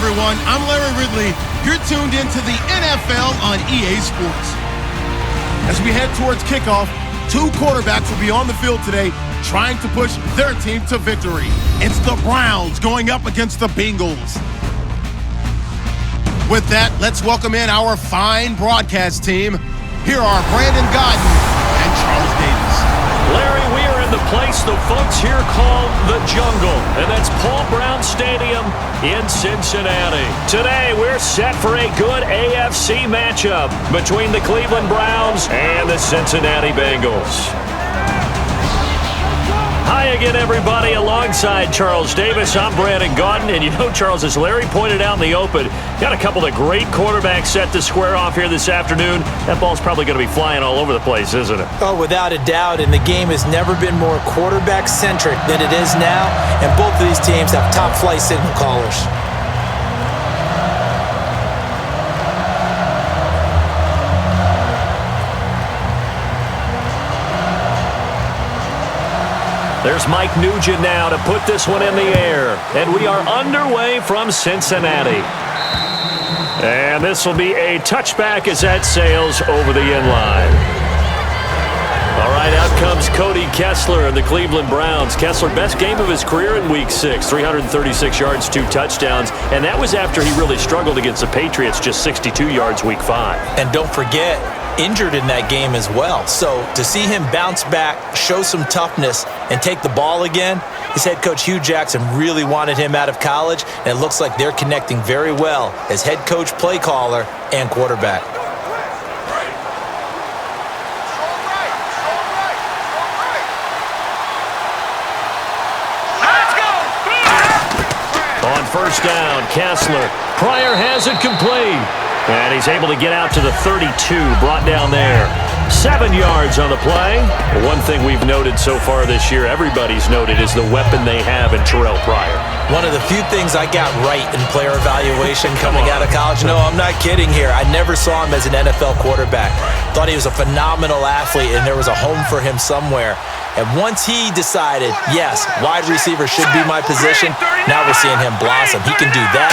everyone. I'm Larry Ridley. You're tuned into the NFL on EA Sports. As we head towards kickoff, two quarterbacks will be on the field today trying to push their team to victory. It's the Browns going up against the Bengals. With that, let's welcome in our fine broadcast team. Here are Brandon Godden and Charles Davis. Larry, we are in the place the folks here call the Jungle, and that's Paul Brown Stadium in Cincinnati. Today, we're set for a good AFC matchup between the Cleveland Browns and the Cincinnati Bengals. Hi again, everybody. Alongside Charles Davis, I'm Brandon Godden. And you know, Charles, as Larry pointed out in the open, got a couple of great quarterbacks set to square off here this afternoon. That ball's probably going to be flying all over the place, isn't it? Oh, without a doubt. And the game has never been more quarterback-centric than it is now. And both of these teams have top-flight signal callers. There's Mike Nugent now to put this one in the air. And we are underway from Cincinnati. And this will be a touchback as that sails over the inline. All right, out comes Cody Kessler and the Cleveland Browns. Kessler, best game of his career in Week 6, 336 yards, 2 touchdowns. And that was after he really struggled against the Patriots, just 62 yards Week 5. And don't forget, injured in that game as well. So to see him bounce back, show some toughness, and take the ball again, his head coach Hugh Jackson really wanted him out of college, and it looks like they're connecting very well as head coach, play caller, and quarterback. On first down, Kessler. Pryor has it complete. And he's able to get out to the 32, brought down there. 7 yards on the play. One thing we've noted so far this year, everybody's noted, is the weapon they have in Terrell Pryor. One of the few things I got right in player evaluation coming out of college. No, I'm not kidding here. I never saw him as an NFL quarterback. Thought he was a phenomenal athlete, and there was a home for him somewhere. And once he decided, yes, wide receiver should be my position, now we're seeing him blossom. He can do that,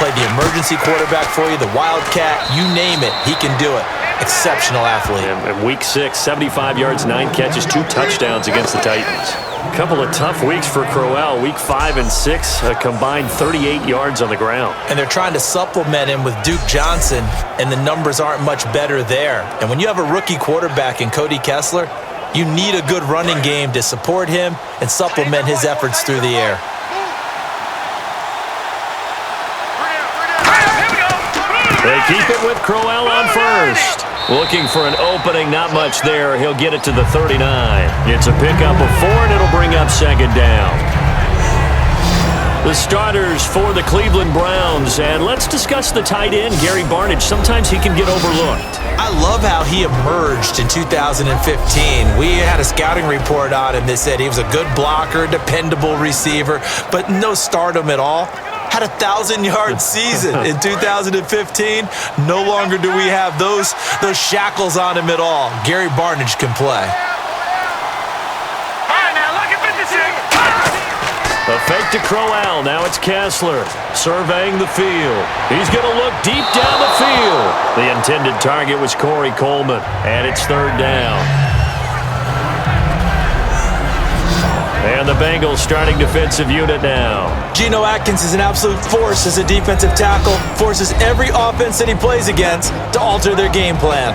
play the emergency quarterback for you, the wildcat, you name it, he can do it. Exceptional athlete. And Week 6, 75 yards, 9 catches, 2 touchdowns against the Titans. A couple of tough weeks for Crowell. Week 5 and 6, a combined 38 yards on the ground. And they're trying to supplement him with Duke Johnson, and the numbers aren't much better there. And when you have a rookie quarterback in Cody Kessler, you need a good running game to support him and supplement his efforts through the air. They keep it with Crowell on first. Looking for an opening, not much there. He'll get it to the 39. It's a pickup of 4, and it'll bring up second down. The starters for the Cleveland Browns, and let's discuss the tight end, Gary Barnidge. Sometimes he can get overlooked. I love how he emerged in 2015. We had a scouting report on him that said he was a good blocker, dependable receiver, but no stardom at all. Had a 1,000-yard season in 2015. No longer do we have those shackles on him at all. Gary Barnidge can play. A fake to Crowell. Now it's Kessler surveying the field. He's going to look deep down the field. The intended target was Corey Coleman, and it's third down. And the Bengals starting defensive unit now. Geno Atkins is an absolute force as a defensive tackle. Forces every offense that he plays against to alter their game plan.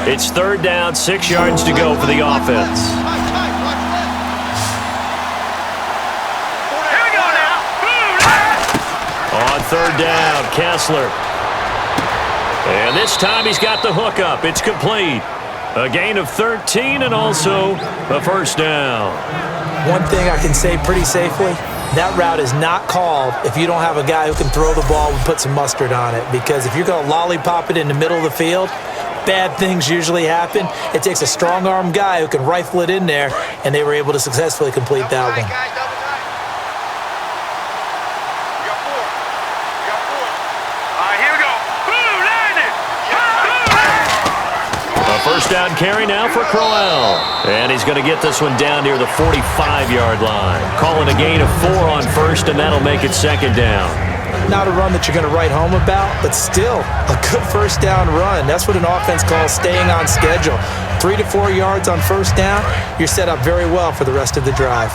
It's third down, 6 yards to go for the offense. On third down, Kessler. And this time he's got the hook up. It's complete. A gain of 13 and also a first down. One thing I can say pretty safely, that route is not called if you don't have a guy who can throw the ball and put some mustard on it. Because if you're going to lollipop it in the middle of the field, bad things usually happen. It takes a strong-arm guy who can rifle it in there, and they were able to successfully complete that one. All right, here we go. down carry now for Crowell. And he's going to get this one down near the 45-yard line. Calling a gain of 4 on first, and that'll make it second down. Not a run that you're going to write home about, but still a good first down run. That's what an offense calls staying on schedule. 3 to 4 yards on first down, you're set up very well for the rest of the drive.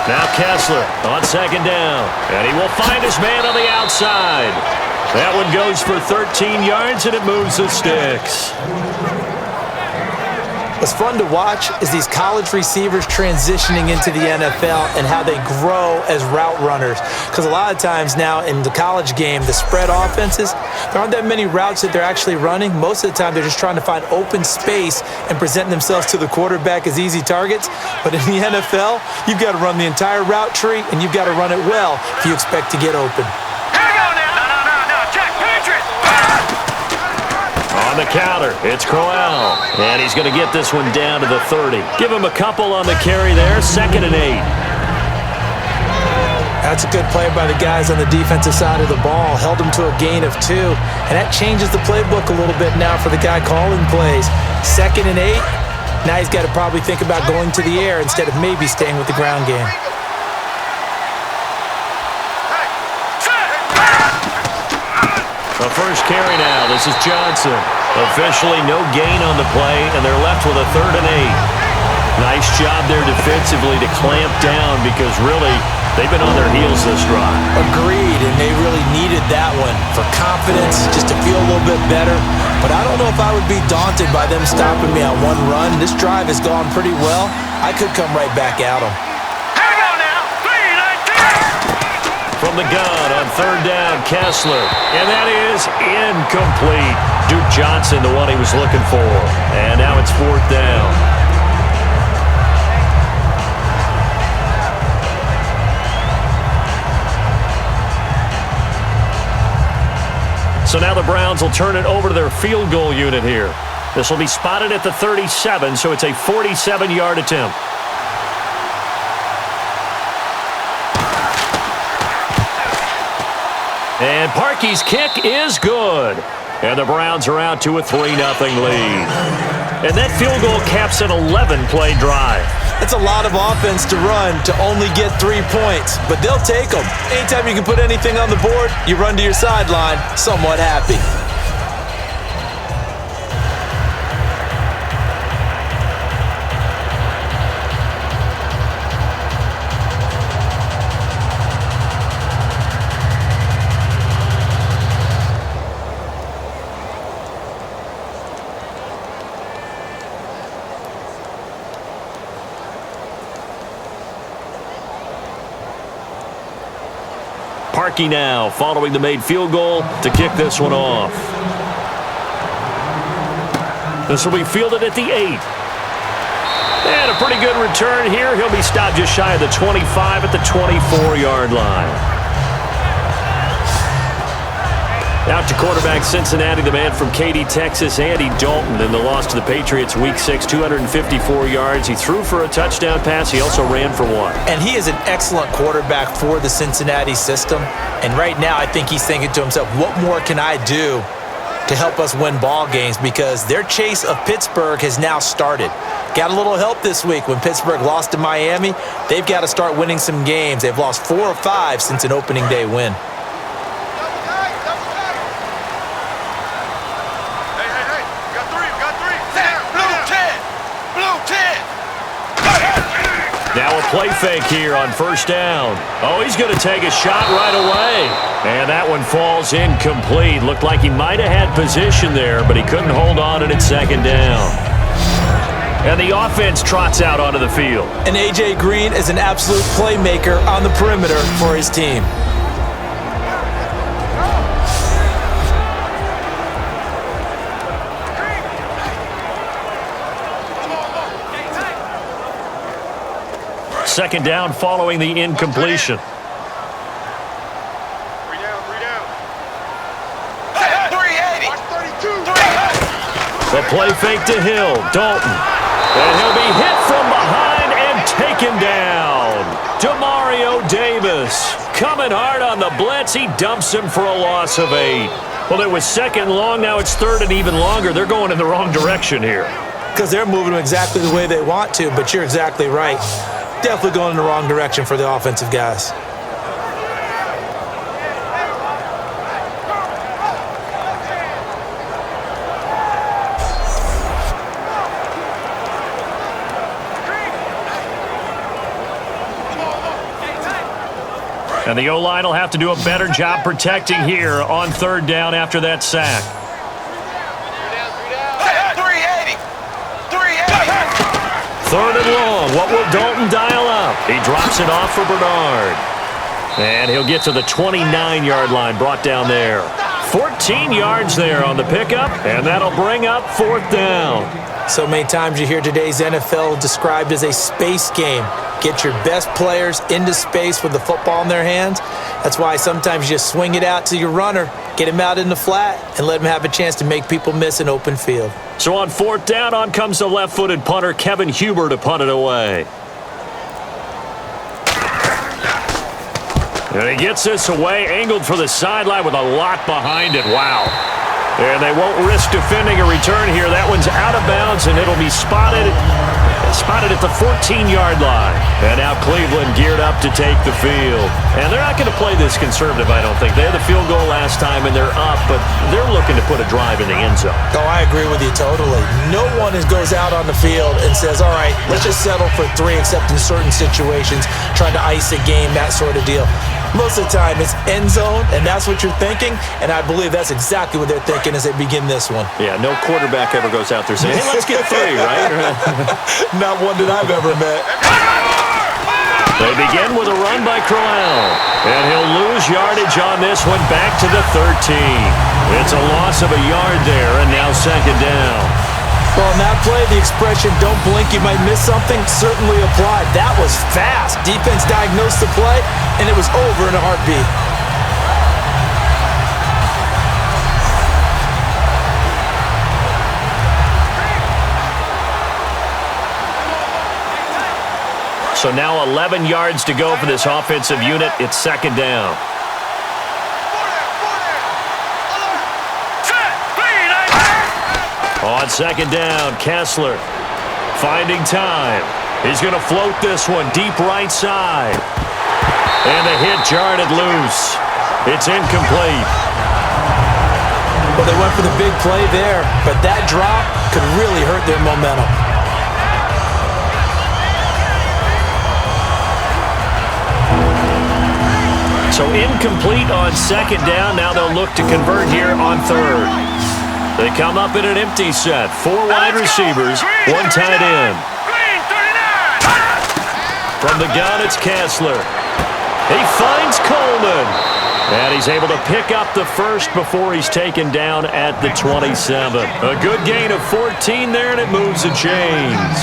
Now Kessler on second down, and he will find his man on the outside. That one goes for 13 yards, and it moves the sticks. What's fun to watch is these college receivers transitioning into the NFL and how they grow as route runners. Because a lot of times now in the college game, the spread offenses, there aren't that many routes that they're actually running. Most of the time, they're just trying to find open space and present themselves to the quarterback as easy targets. But in the NFL, you've got to run the entire route tree, and you've got to run it well if you expect to get open. On the counter, it's Crowell. And he's going to get this one down to the 30. Give him a couple on the carry there, 2nd and 8. That's a good play by the guys on the defensive side of the ball. Held him to a gain of 2. And that changes the playbook a little bit now for the guy calling plays. 2nd and 8. Now he's got to probably think about going to the air instead of maybe staying with the ground game. The first carry now. This is Johnson. Officially no gain on the play, and they're left with a 3rd and 8. Nice job there defensively to clamp down because really they've been on their heels this drive. Agreed, and they really needed that one for confidence, just to feel a little bit better. But I don't know if I would be daunted by them stopping me on one run. This drive has gone pretty well. I could come right back at them. From the gun on 3rd down, Kessler. And that is incomplete. Duke Johnson, the one he was looking for. And now it's 4th down. So now the Browns will turn it over to their field goal unit here. This will be spotted at the 37, so it's a 47-yard attempt. And Parkey's kick is good. And the Browns are out to a 3-0 lead. And that field goal caps an 11-play drive. That's a lot of offense to run to only get 3 points, but they'll take them. Anytime you can put anything on the board, you run to your sideline somewhat happy. Parkey now following the made field goal to kick this one off. This will be fielded at the 8. And a pretty good return here. He'll be stopped just shy of the 25 at the 24-yard line. Out to quarterback Cincinnati, the man from Katy, Texas, Andy Dalton, in the loss to the Patriots Week 6, 254 yards. He threw for a touchdown pass. He also ran for one. And he is an excellent quarterback for the Cincinnati system. And right now, I think he's thinking to himself, what more can I do to help us win ball games? Because their chase of Pittsburgh has now started. Got a little help this week when Pittsburgh lost to Miami. They've got to start winning some games. They've lost 4 or 5 since an opening day win. Now a play fake here on first down. Oh, he's going to take a shot right away. And that one falls incomplete. Looked like he might have had position there, but he couldn't hold on, and it's second down. And the offense trots out onto the field. And A.J. Green is an absolute playmaker on the perimeter for his team. Second down following the incompletion. The play fake to Hill. Dalton. And he'll be hit from behind and taken down. Demario Davis. Coming hard on the blitz. He dumps him for a loss of 8. Well, it was second long. Now it's third and even longer. They're going in the wrong direction here. Because they're moving them exactly the way they want to, but you're exactly right. Definitely going in the wrong direction for the offensive guys. And the O-line will have to do a better job protecting here on third down after that sack. 380. Third and long. What will Dalton dial up? He drops it off for Bernard. And he'll get to the 29-yard line, brought down there. 14 yards there on the pickup, and that'll bring up fourth down. So many times you hear today's NFL described as a space game. Get your best players into space with the football in their hands. That's why sometimes you just swing it out to your runner, get him out in the flat, and let him have a chance to make people miss an open field. So on fourth down, on comes the left-footed punter, Kevin Huber, to punt it away. And he gets this away, angled for the sideline with a lot behind it. Wow. And they won't risk defending a return here. That one's out of bounds, and it'll be spotted at the 14-yard line. And now Cleveland geared up to take the field. And they're not going to play this conservative, I don't think. They had the field goal last time, and they're up, but they're looking to put a drive in the end zone. Oh, I agree with you totally. No one goes out on the field and says, all right, let's just settle for 3, except in certain situations, trying to ice a game, that sort of deal. Most of the time, it's end zone, and that's what you're thinking, and I believe that's exactly what they're thinking as they begin this one. Yeah, no quarterback ever goes out there saying, hey, let's get 3, right? Not one that I've ever met. They begin with a run by Crowell, and he'll lose yardage on this one back to the 13. It's a loss of a yard there, and now second down. Well, in that play, the expression, don't blink, you might miss something, certainly applied. That was fast. Defense diagnosed the play, and it was over in a heartbeat. So now 11 yards to go for this offensive unit. It's second down. On second down, Kessler finding time. He's going to float this one deep right side. And the hit jarred it loose. It's incomplete. Well, they went for the big play there, but that drop could really hurt their momentum. So incomplete on second down. Now they'll look to convert here on third. They come up in an empty set. 4 wide receivers, 1 tight end. From the gun, it's Kessler. He finds Coleman. And he's able to pick up the first before he's taken down at the 27. A good gain of 14 there, and it moves the chains.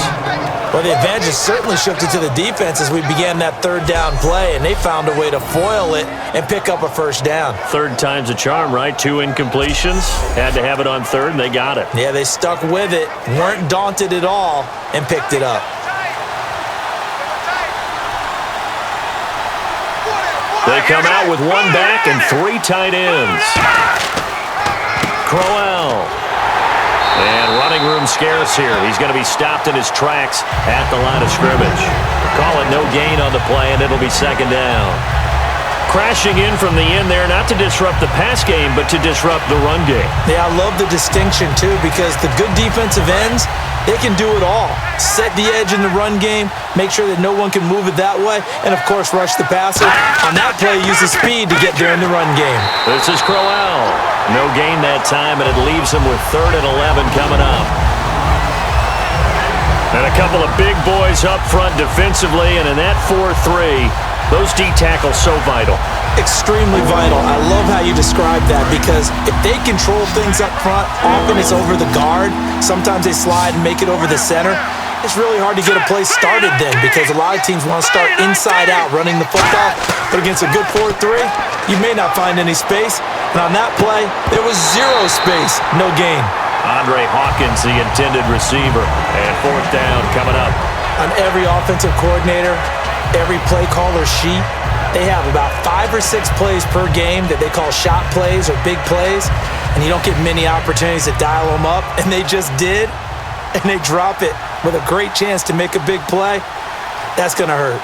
Well, the advantage has certainly shifted to the defense as we began that third down play, and they found a way to foil it and pick up a first down. Third time's a charm, right? 2 incompletions. Had to have it on third, and they got it. Yeah, they stuck with it, weren't daunted at all, and picked it up. They come out with 1 back and 3 tight ends. Crowell. And running room scarce here. He's going to be stopped in his tracks at the line of scrimmage. Call it no gain on the play, and it'll be second down. Crashing in from the end there, not to disrupt the pass game, but to disrupt the run game. Yeah, I love the distinction, too, because the good defensive ends, they can do it all. Set the edge in the run game, make sure that no one can move it that way, and, of course, rush the passer. On that play, use the speed to get there in the run game. This is Crowell. No gain that time, and it leaves him with 3rd and 11 coming up. And a couple of big boys up front defensively, and in that 4-3, those D tackles so vital. Extremely vital. I love how you describe that because if they control things up front, often it's over the guard. Sometimes they slide and make it over the center. It's really hard to get a play started then because a lot of teams want to start inside out running the football. But against a good 4-3, you may not find any space. And on that play, there was 0 space, no gain. Andre Hawkins, the intended receiver. And 4th down coming up. On every offensive coordinator, every play caller sheet, They have about 5 or 6 plays per game that they call shot plays or big plays, and you don't get many opportunities to dial them up, and they just did, and they drop it with a great chance to make a big play. That's going to hurt.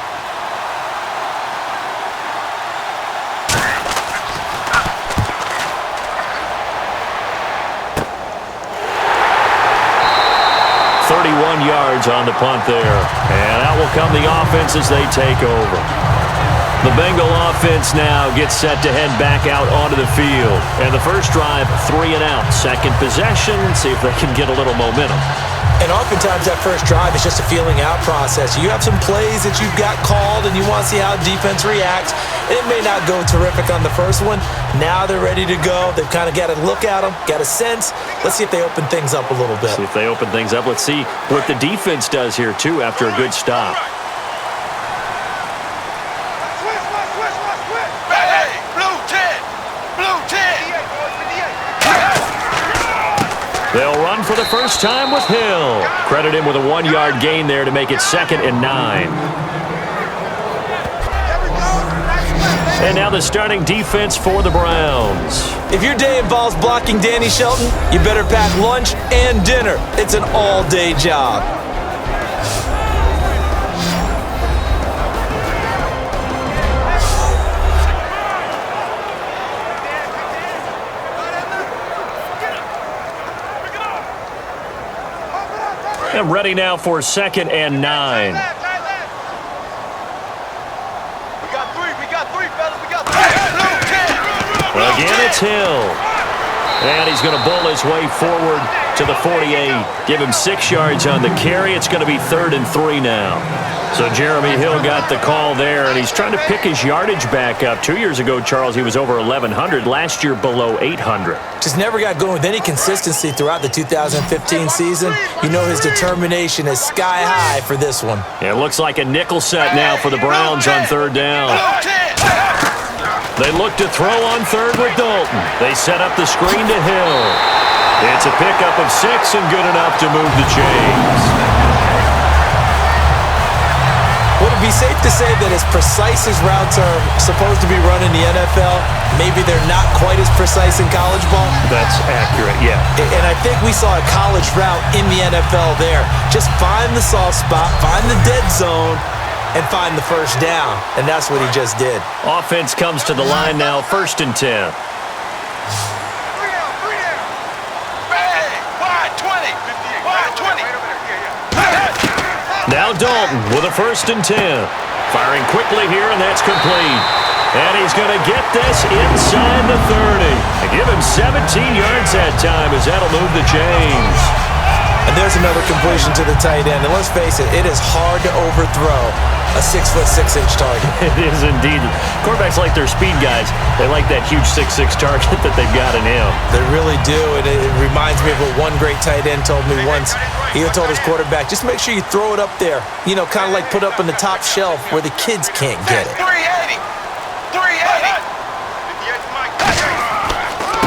Yards on the punt there. And out will come the offense as they take over. The Bengal offense now gets set to head back out onto the field. And the first drive, 3 and out. Second possession, see if they can get a little momentum. And oftentimes that first drive is just a feeling out process. You have some plays that you've got called and you want to see how defense reacts. It may not go terrific on the first one. Now they're ready to go. They've kind of got to look at them, got a sense. Let's see if they open things up a little bit. See if they open things up. Let's see what the defense does here, too, after a good stop. They'll run for the first time with Hill. Credit him with a 1-yard gain there to make it 2nd and 9. And now the starting defense for the Browns. If your day involves blocking Danny Shelton, you better pack lunch and dinner. It's an all-day job. And ready now for 2nd and 9. Again, it's Hill. And he's going to bowl his way forward to the 48. Give him 6 yards on the carry. It's going to be 3rd and 3 now. So Jeremy Hill got the call there, and he's trying to pick his yardage back up. 2 years ago, Charles, he was over 1,100. Last year, below 800. Just never got going with any consistency throughout the 2015 season. You know his determination is sky high for this one. It looks like a nickel set now for the Browns on 3rd down. They look to throw on 3rd with Dalton. They set up the screen to Hill. It's a pickup of 6 and good enough to move the chains. Would it be safe to say that as precise as routes are supposed to be run in the NFL, maybe they're not quite as precise in college ball? That's accurate, yeah. And I think we saw a college route in the NFL there. Just find the soft spot, find the dead zone, and find the first down. And that's what he just did. Offense comes to the line now, 1st and 10. Now Dalton with a 1st and 10. Firing quickly here, and that's complete. And he's going to get this inside the 30. And give him 17 yards that time as that'll move the chains. And there's another completion to the tight end. And let's face it, it is hard to overthrow a 6'6" target. It is indeed. Quarterbacks like their speed guys. They like that huge 6'6" target that they've got in him. They really do, and it reminds me of what one great tight end told me once. He told his quarterback, just make sure you throw it up there. You know, kind of like put up on the top shelf where the kids can't get it. 380.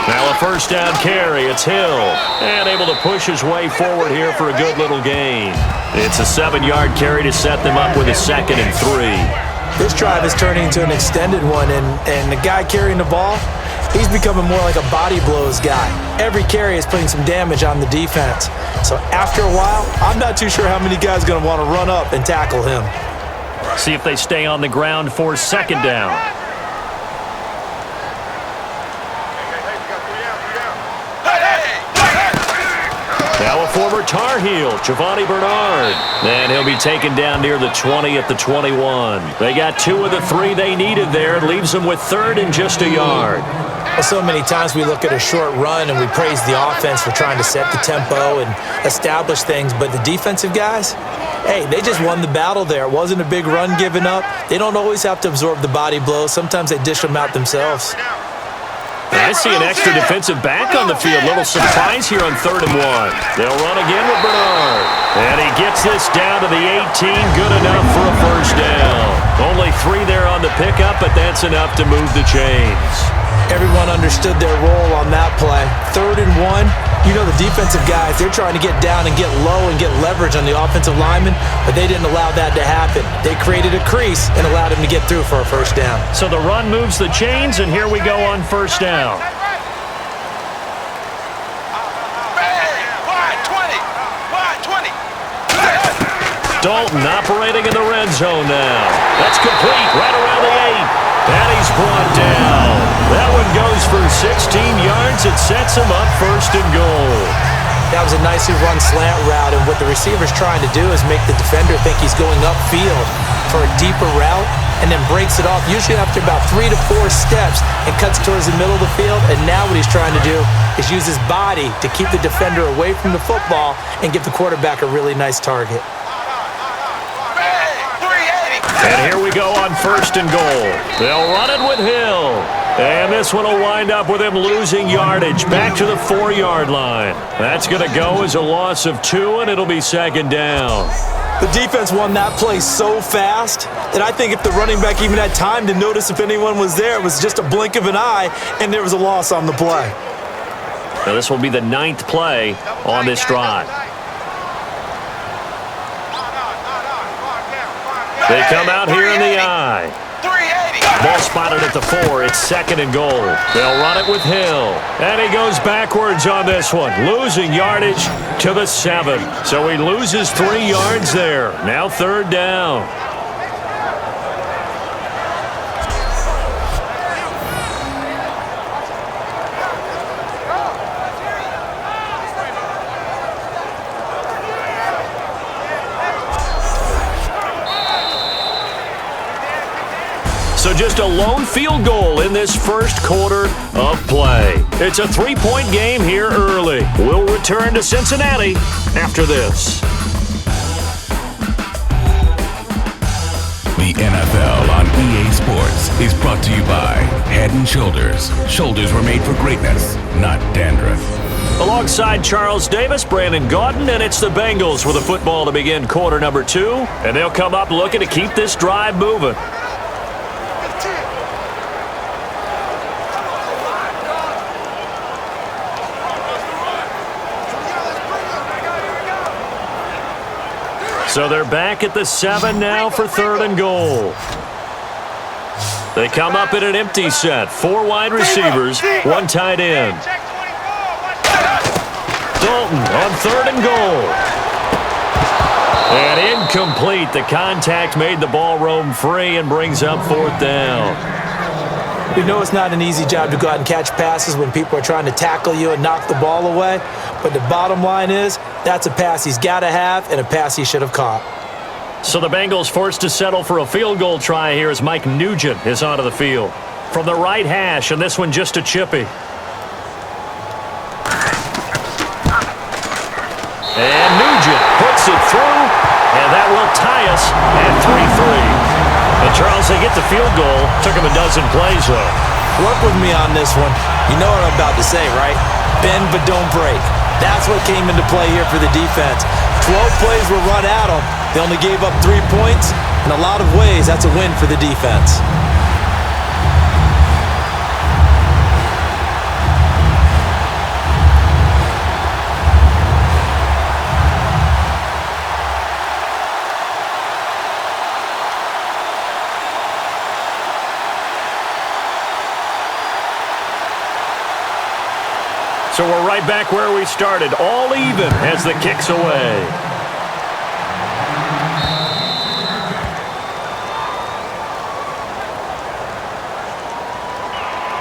Now a 1st down carry. It's Hill. And able to push his way forward here for a good little gain. It's a 7-yard carry to set them up with a 2nd and 3. This drive is turning into an extended one, and the guy carrying the ball, he's becoming more like a body blows guy. Every carry is putting some damage on the defense. So after a while, I'm not too sure how many guys are going to want to run up and tackle him. See if they stay on the ground for 2nd down. Now a former Tar Heel, Giovanni Bernard. And he'll be taken down near the 20 at the 21. They got 2 of the 3 they needed there. It leaves them with 3rd and just a yard. Well, so many times we look at a short run and we praise the offense for trying to set the tempo and establish things. But the defensive guys, hey, they just won the battle there. It wasn't a big run given up. They don't always have to absorb the body blows. Sometimes they dish them out themselves. I see an extra defensive back on the field. Little surprise here on 3rd and 1. They'll run again with Bernard. And he gets this down to the 18. Good enough for a 1st down. Only 3 there on the pickup, but that's enough to move the chains. Everyone understood their role on that play. 3rd and 1. You know the defensive guys, they're trying to get down and get low and get leverage on the offensive lineman, but they didn't allow that to happen. They created a crease and allowed him to get through for a first down. So the run moves the chains, and here we go on first down. Dalton operating in the red zone now. That's complete right around the 8. And he's brought down. That one goes for 16 yards. It sets him up 1st and goal. That was a nicely run slant route, and what the receiver's trying to do is make the defender think he's going upfield for a deeper route and then breaks it off, usually after about 3 to 4 steps, and cuts towards the middle of the field. And now what he's trying to do is use his body to keep the defender away from the football and give the quarterback a really nice target. And here we go on 1st and goal. They'll run it with Hill. And this one will wind up with him losing yardage back to the 4-yard line. That's going to go as a loss of 2, and it'll be 2nd down. The defense won that play so fast that I think if the running back even had time to notice if anyone was there, it was just a blink of an eye, and there was a loss on the play. Now this will be the 9th play on this drive. They come out here in the I. Ball spotted at the 4. It's 2nd and goal. They'll run it with Hill. And he goes backwards on this one, losing yardage to the 7. So he loses 3 yards there. Now 3rd down. So just a lone field goal in this first quarter of play. It's a 3-point game here early. We'll return to Cincinnati after this. The NFL on EA Sports is brought to you by Head & Shoulders. Shoulders were made for greatness, not dandruff. Alongside Charles Davis, Brandon Gaudin, and it's the Bengals with a football to begin quarter number 2. And they'll come up looking to keep this drive moving. So they're back at the 7 now for 3rd and goal. They come up in an empty set. 4 wide receivers, 1 tight end. Dalton on 3rd and goal. And incomplete. The contact made the ball roam free and brings up 4th down. You know it's not an easy job to go out and catch passes when people are trying to tackle you and knock the ball away. But the bottom line is, that's a pass he's got to have and a pass he should have caught. So the Bengals forced to settle for a field goal try here as Mike Nugent is onto the field. From the right hash, and this one just a chippy. And Nugent puts it through, and that will tie us at 3-3. And Charles, they get the field goal. Took him a dozen plays, though. Work with me on this one. You know what I'm about to say, right? Bend but don't break. That's what came into play here for the defense. 12 plays were run at them. They only gave up 3 points. In a lot of ways, that's a win for the defense. So we're right back where we started, all even as the kick's away.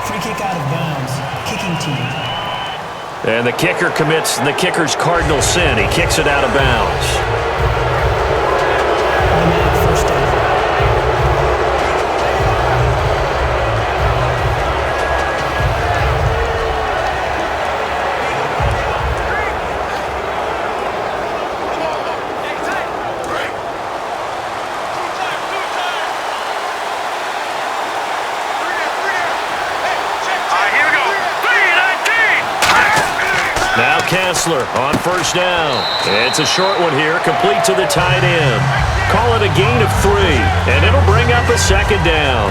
Free kick out of bounds, kicking team. And the kicker commits the kicker's cardinal sin. He kicks it out of bounds. First down. Kessler on first down. It's a short one here, complete to the tight end. Call it a gain of 3, and it'll bring up a second down.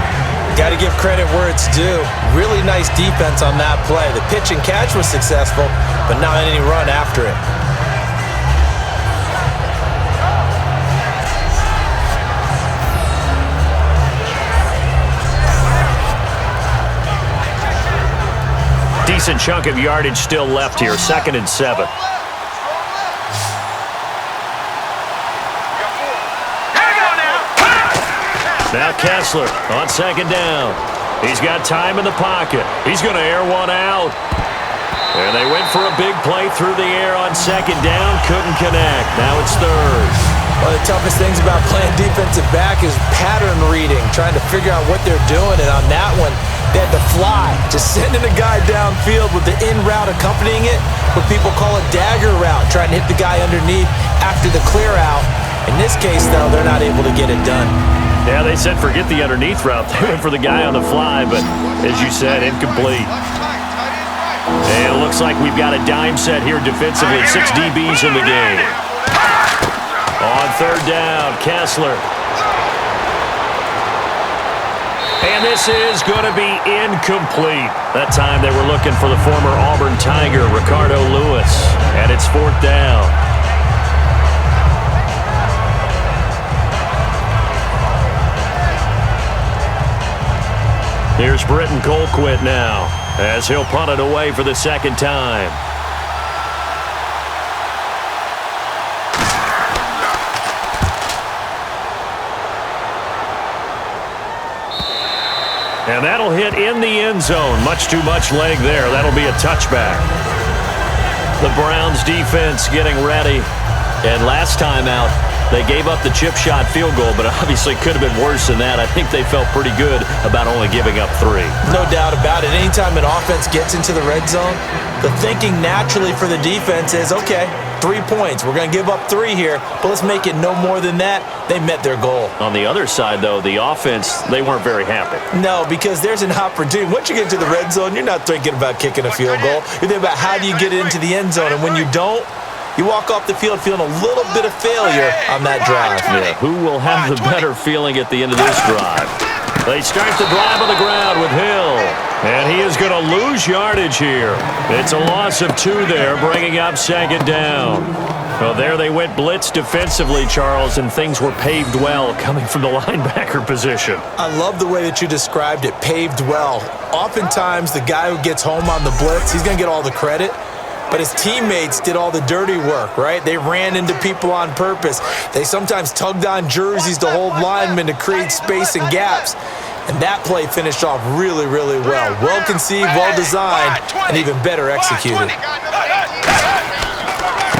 Got to give credit where it's due. Really nice defense on that play. The pitch and catch was successful, but not any run after it. Decent chunk of yardage still left here, 2nd and 7. Now Kessler on 2nd down. He's got time in the pocket. He's going to air one out. And they went for a big play through the air on 2nd down. Couldn't connect. Now it's 3rd. One of the toughest things about playing defensive back is pattern reading, trying to figure out what they're doing. And on that one, they had to fly, just sending a guy downfield with the in route accompanying it, what people call a dagger route, trying to hit the guy underneath after the clear out. In this case, though, they're not able to get it done. Yeah, they said forget the underneath route. They went for the guy on the fly, but as you said, incomplete. And it looks like we've got a dime set here defensively. 6 DBs in the game. On 3rd down, Kessler. And this is going to be incomplete. That time they were looking for the former Auburn Tiger, Ricardo Lewis. And it's 4th down. Here's Britton Colquitt now, as he'll punt it away for the 2nd time. And that'll hit in the end zone. Much too much leg there. That'll be a touchback. The Browns defense getting ready. And last time out, they gave up the chip shot field goal, but obviously could have been worse than that. I think they felt pretty good about only giving up 3. No doubt about it. Anytime an offense gets into the red zone, the thinking naturally for the defense is, okay, 3 points. We're going to give up 3 here, but let's make it no more than that. They met their goal. On the other side, though, the offense, they weren't very happy. No, because there's an opportunity. Once you get to the red zone, you're not thinking about kicking a field goal. You're thinking about how do you get it into the end zone, and when you don't, you walk off the field feeling a little bit of failure on that drive. Yeah, who will have the better feeling at the end of this drive? They start the drive on the ground with Hill. And he is going to lose yardage here. It's a loss of 2 there, bringing up 2nd down. Well, there they went blitz defensively, Charles, and things were paved well coming from the linebacker position. I love the way that you described it, paved well. Oftentimes, the guy who gets home on the blitz, he's going to get all the credit. But his teammates did all the dirty work, right? They ran into people on purpose. They sometimes tugged on jerseys to hold linemen to create space and gaps. And that play finished off really, really well. Well conceived, well designed, and even better executed.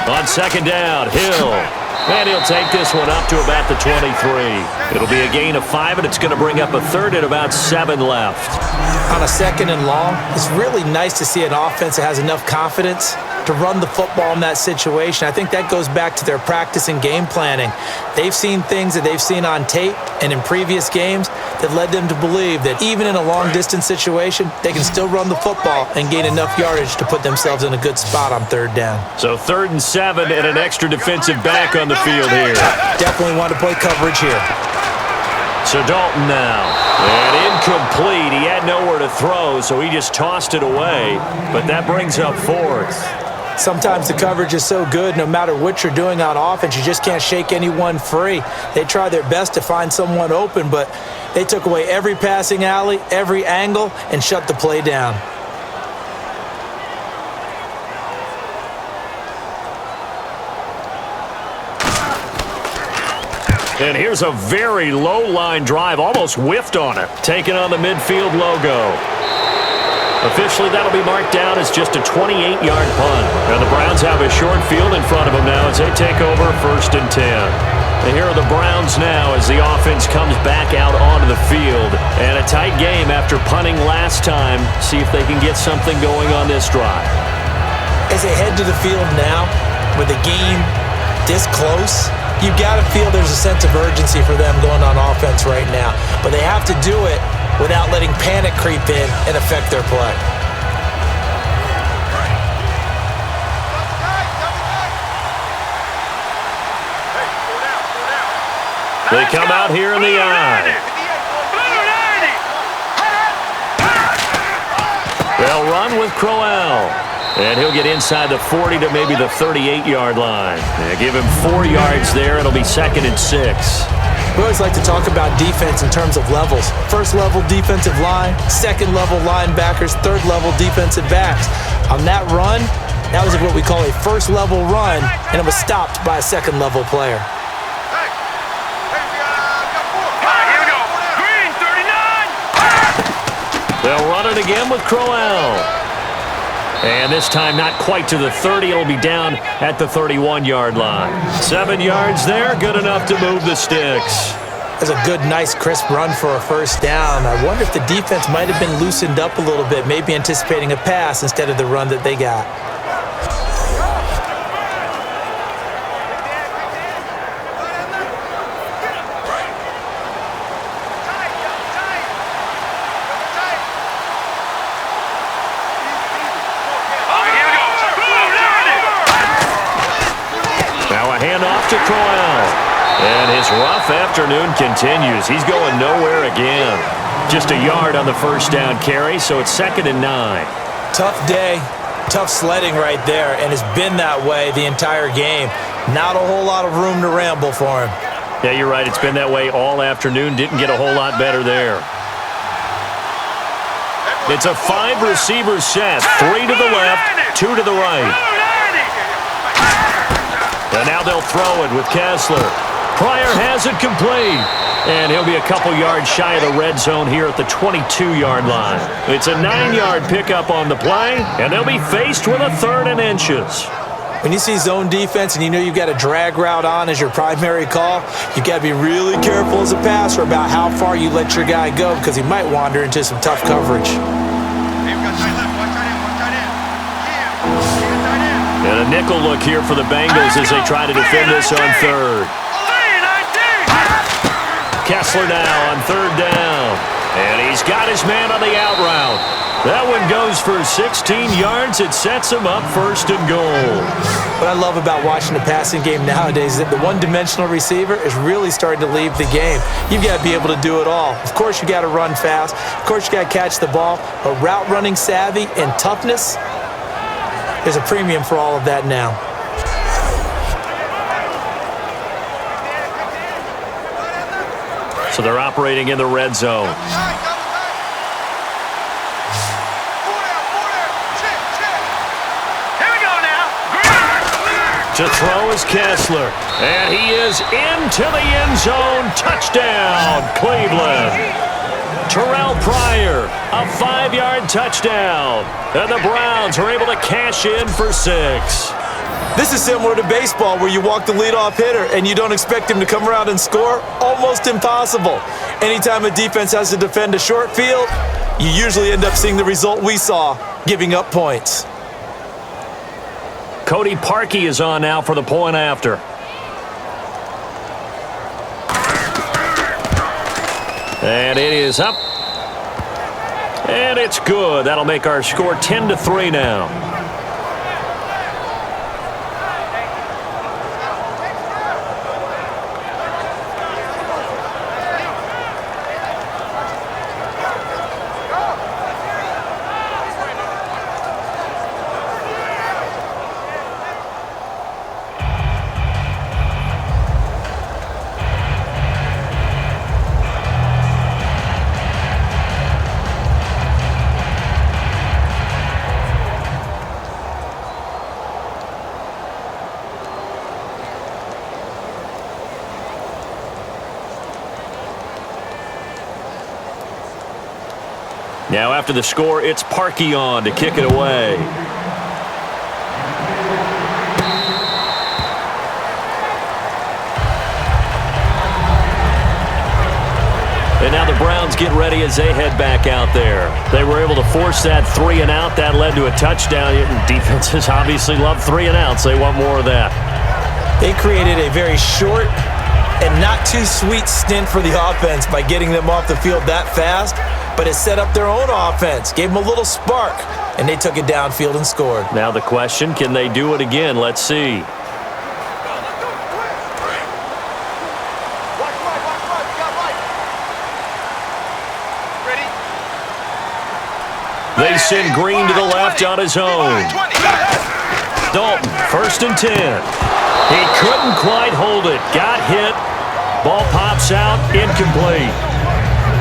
On 2nd down, Hill. And he'll take this one up to about the 23. It'll be a gain of 5, and it's going to bring up a 3rd and about 7 left. On a 2nd and long, it's really nice to see an offense that has enough confidence to run the football in that situation. I think that goes back to their practice and game planning. They've seen things that they've seen on tape and in previous games that led them to believe that even in a long-distance situation, they can still run the football and gain enough yardage to put themselves in a good spot on 3rd down. So 3rd and 7 and an extra defensive back on the field here. Definitely want to play coverage here. So Dalton now. And incomplete. He had nowhere to throw, so he just tossed it away. But that brings up 4th. Sometimes the coverage is so good, no matter what you're doing on offense, you just can't shake anyone free. They try their best to find someone open, but they took away every passing alley, every angle, and shut the play down. And here's a very low-line drive, almost whiffed on it, taking on the midfield logo. Officially, that'll be marked down as just a 28-yard punt. And the Browns have a short field in front of them now as they take over 1st and 10. And here are the Browns now as the offense comes back out onto the field. And a tight game after punting last time. See if they can get something going on this drive. As they head to the field now, with the game this close, you've got to feel there's a sense of urgency for them going on offense right now. But they have to do it without letting panic creep in and affect their play. They come out here in the I. They'll run with Crowell. And he'll get inside the 40 to maybe the 38-yard line. Give him 4 yards there. It'll be 2nd and 6. We always like to talk about defense in terms of levels. First-level defensive line, second-level linebackers, third-level defensive backs. On that run, that was what we call a first-level run, and it was stopped by a second-level player. They'll run it again with Crowell. And this time not quite to the 30. It'll be down at the 31-yard line. 7 yards there, good enough to move the sticks. That's a good, nice, crisp run for a first down. I wonder if the defense might have been loosened up a little bit, maybe anticipating a pass instead of the run that they got. To Crowell. And his rough afternoon continues. He's going nowhere again. Just a yard on the first down carry, so it's 2nd and 9. Tough day, tough sledding right there, and it's been that way the entire game. Not a whole lot of room to ramble for him. Yeah, you're right. It's been that way all afternoon. Didn't get a whole lot better there. It's a 5-receiver set. 3 to the left, 2 to the right. And now they'll throw it with Kessler. Pryor has it complete. And he'll be a couple yards shy of the red zone here at the 22-yard line. It's a 9-yard pickup on the play, and they'll be faced with a 3rd and inches. When you see zone defense and you know you've got a drag route on as your primary call, you've got to be really careful as a passer about how far you let your guy go because he might wander into some tough coverage. And a nickel look here for the Bengals as they try to defend this on 3rd. Kessler now on 3rd down. And he's got his man on the out route. That one goes for 16 yards. It sets him up 1st and goal. What I love about watching the passing game nowadays is that the one-dimensional receiver is really starting to leave the game. You've got to be able to do it all. Of course, you got to run fast. Of course, you got to catch the ball. But route running savvy and toughness, there's a premium for all of that now. So they're operating in the red zone. To throw is Kessler. And he is into the end zone. Touchdown, Cleveland. Terrell Pryor, a 5-yard touchdown. And the Browns are able to cash in for 6. This is similar to baseball where you walk the leadoff hitter and you don't expect him to come around and score. Almost impossible. Anytime a defense has to defend a short field, you usually end up seeing the result we saw, giving up points. Cody Parkey is on now for the point after. And it is up. And it's good. That'll make our score 10-3 now. Now after the score, it's Parkey on to kick it away. And now the Browns get ready as they head back out there. They were able to force that 3 and out. That led to a touchdown. Defenses obviously love 3 and outs. They want more of that. They created a very short and not too sweet stint for the offense by getting them off the field that fast. But it set up their own offense, gave them a little spark, and they took it downfield and scored. Now the question, can they do it again? Let's see. They send Green to the left on his own. Dalton, 1st and 10. He couldn't quite hold it. Got hit. Ball pops out, incomplete.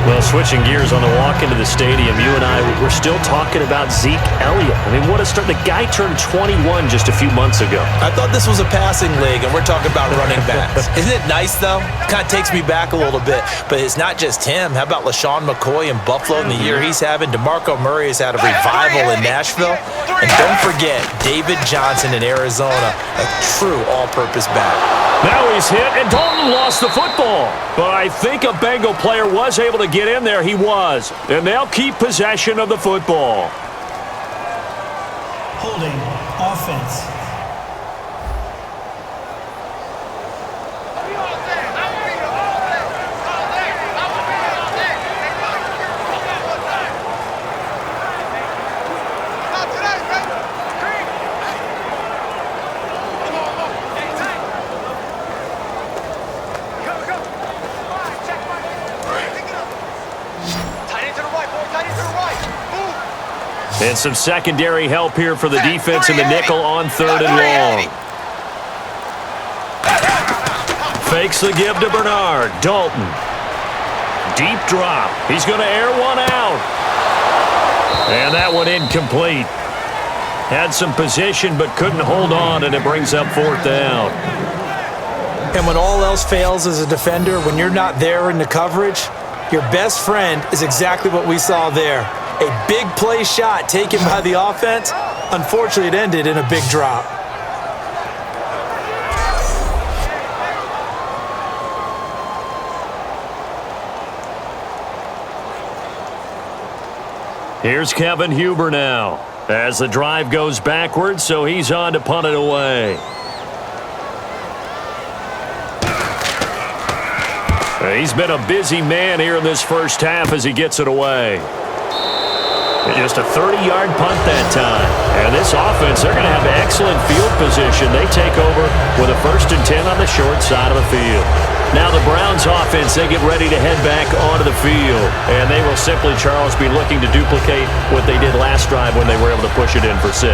Well, switching gears on the walk into the stadium, you and I, we're still talking about Zeke Elliott. I mean, what a start. The guy turned 21 just a few months ago. I thought this was a passing league, and we're talking about running backs. Isn't it nice, though? Kind of takes me back a little bit. But it's not just him. How about LaShawn McCoy in Buffalo in the year he's having? DeMarco Murray has had a revival in Nashville. And don't forget, David Johnson in Arizona, a true all-purpose back. Now he's hit, and Dalton lost the football. But I think a Bengal player was able to get in there. He was. And they'll keep possession of the football. Holding. Offense. And some secondary help here for the defense in the nickel on 3rd and long. Fakes the give to Bernard. Dalton. Deep drop. He's going to air one out. And that one incomplete. Had some position but couldn't hold on, and it brings up 4th down. And when all else fails as a defender, when you're not there in the coverage, your best friend is exactly what we saw there. A big play shot taken by the offense. Unfortunately, it ended in a big drop. Here's Kevin Huber now as the drive goes backwards, so he's on to punt it away. He's been a busy man here in this first half as he gets it away. Just a 30-yard punt that time. And this offense, they're going to have excellent field position. They take over with a 1st and 10 on the short side of the field. Now the Browns offense, they get ready to head back onto the field. And they will simply, Charles, be looking to duplicate what they did last drive when they were able to push it in for 6.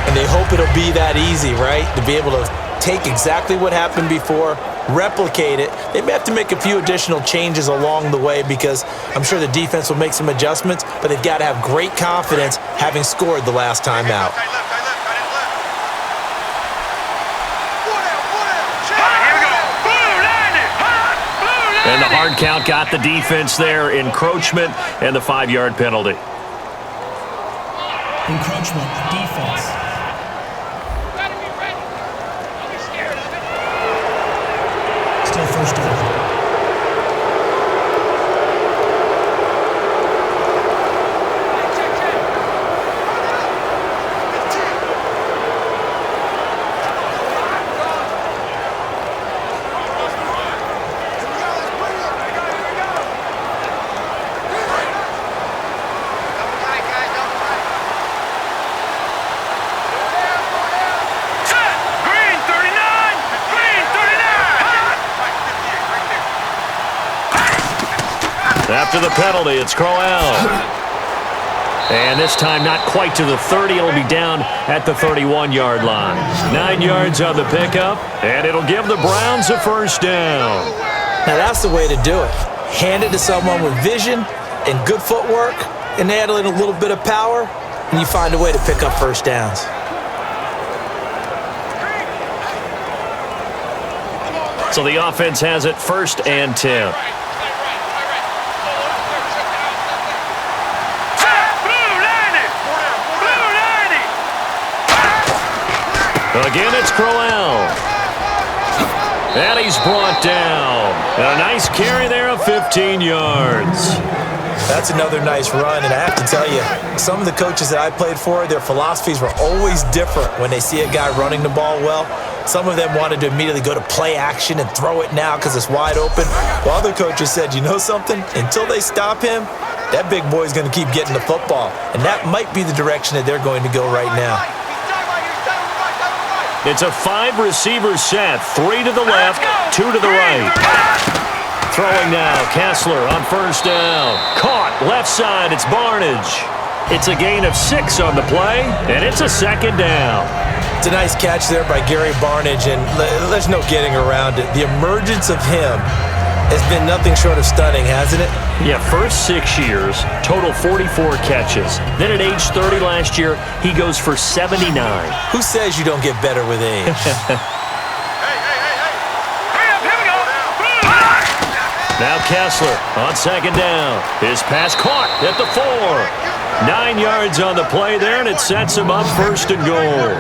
And they hope it'll be that easy, right? To be able to take exactly what happened before, replicate it. They may have to make a few additional changes along the way because I'm sure the defense will make some adjustments, but they've got to have great confidence having scored the last time out. And the hard count got the defense there. Encroachment and the 5-yard penalty. Encroachment. Defense. Still 1st down. After the penalty, it's Crowell. And this time not quite to the 30. It'll be down at the 31-yard line. 9 yards on the pickup, and it'll give the Browns a 1st down. Now that's the way to do it. Hand it to someone with vision and good footwork, and add in a little bit of power, and you find a way to pick up 1st downs. So the offense has it 1st and 10. Again, it's Crowell. And he's brought down. And a nice carry there of 15 yards. That's another nice run, and I have to tell you, some of the coaches that I played for, their philosophies were always different when they see a guy running the ball well. Some of them wanted to immediately go to play action and throw it now because it's wide open. While other coaches said, you know something? Until they stop him, that big boy's going to keep getting the football. And that might be the direction that they're going to go right now. It's a 5-receiver set. 3 to the left, 2 to the right. Throwing now, Kessler on 1st down. Caught, left side, it's Barnage. It's a gain of 6 on the play, and it's a second down. It's a nice catch there by Gary Barnidge, and there's no getting around it. The emergence of him has been nothing short of stunning, hasn't it? Yeah, first 6 years, total 44 catches. Then at age 30 last year, he goes for 79. Who says you don't get better with age? Now Kessler on second down. His pass caught at the 4. 9 yards on the play there, and it sets him up first and goal.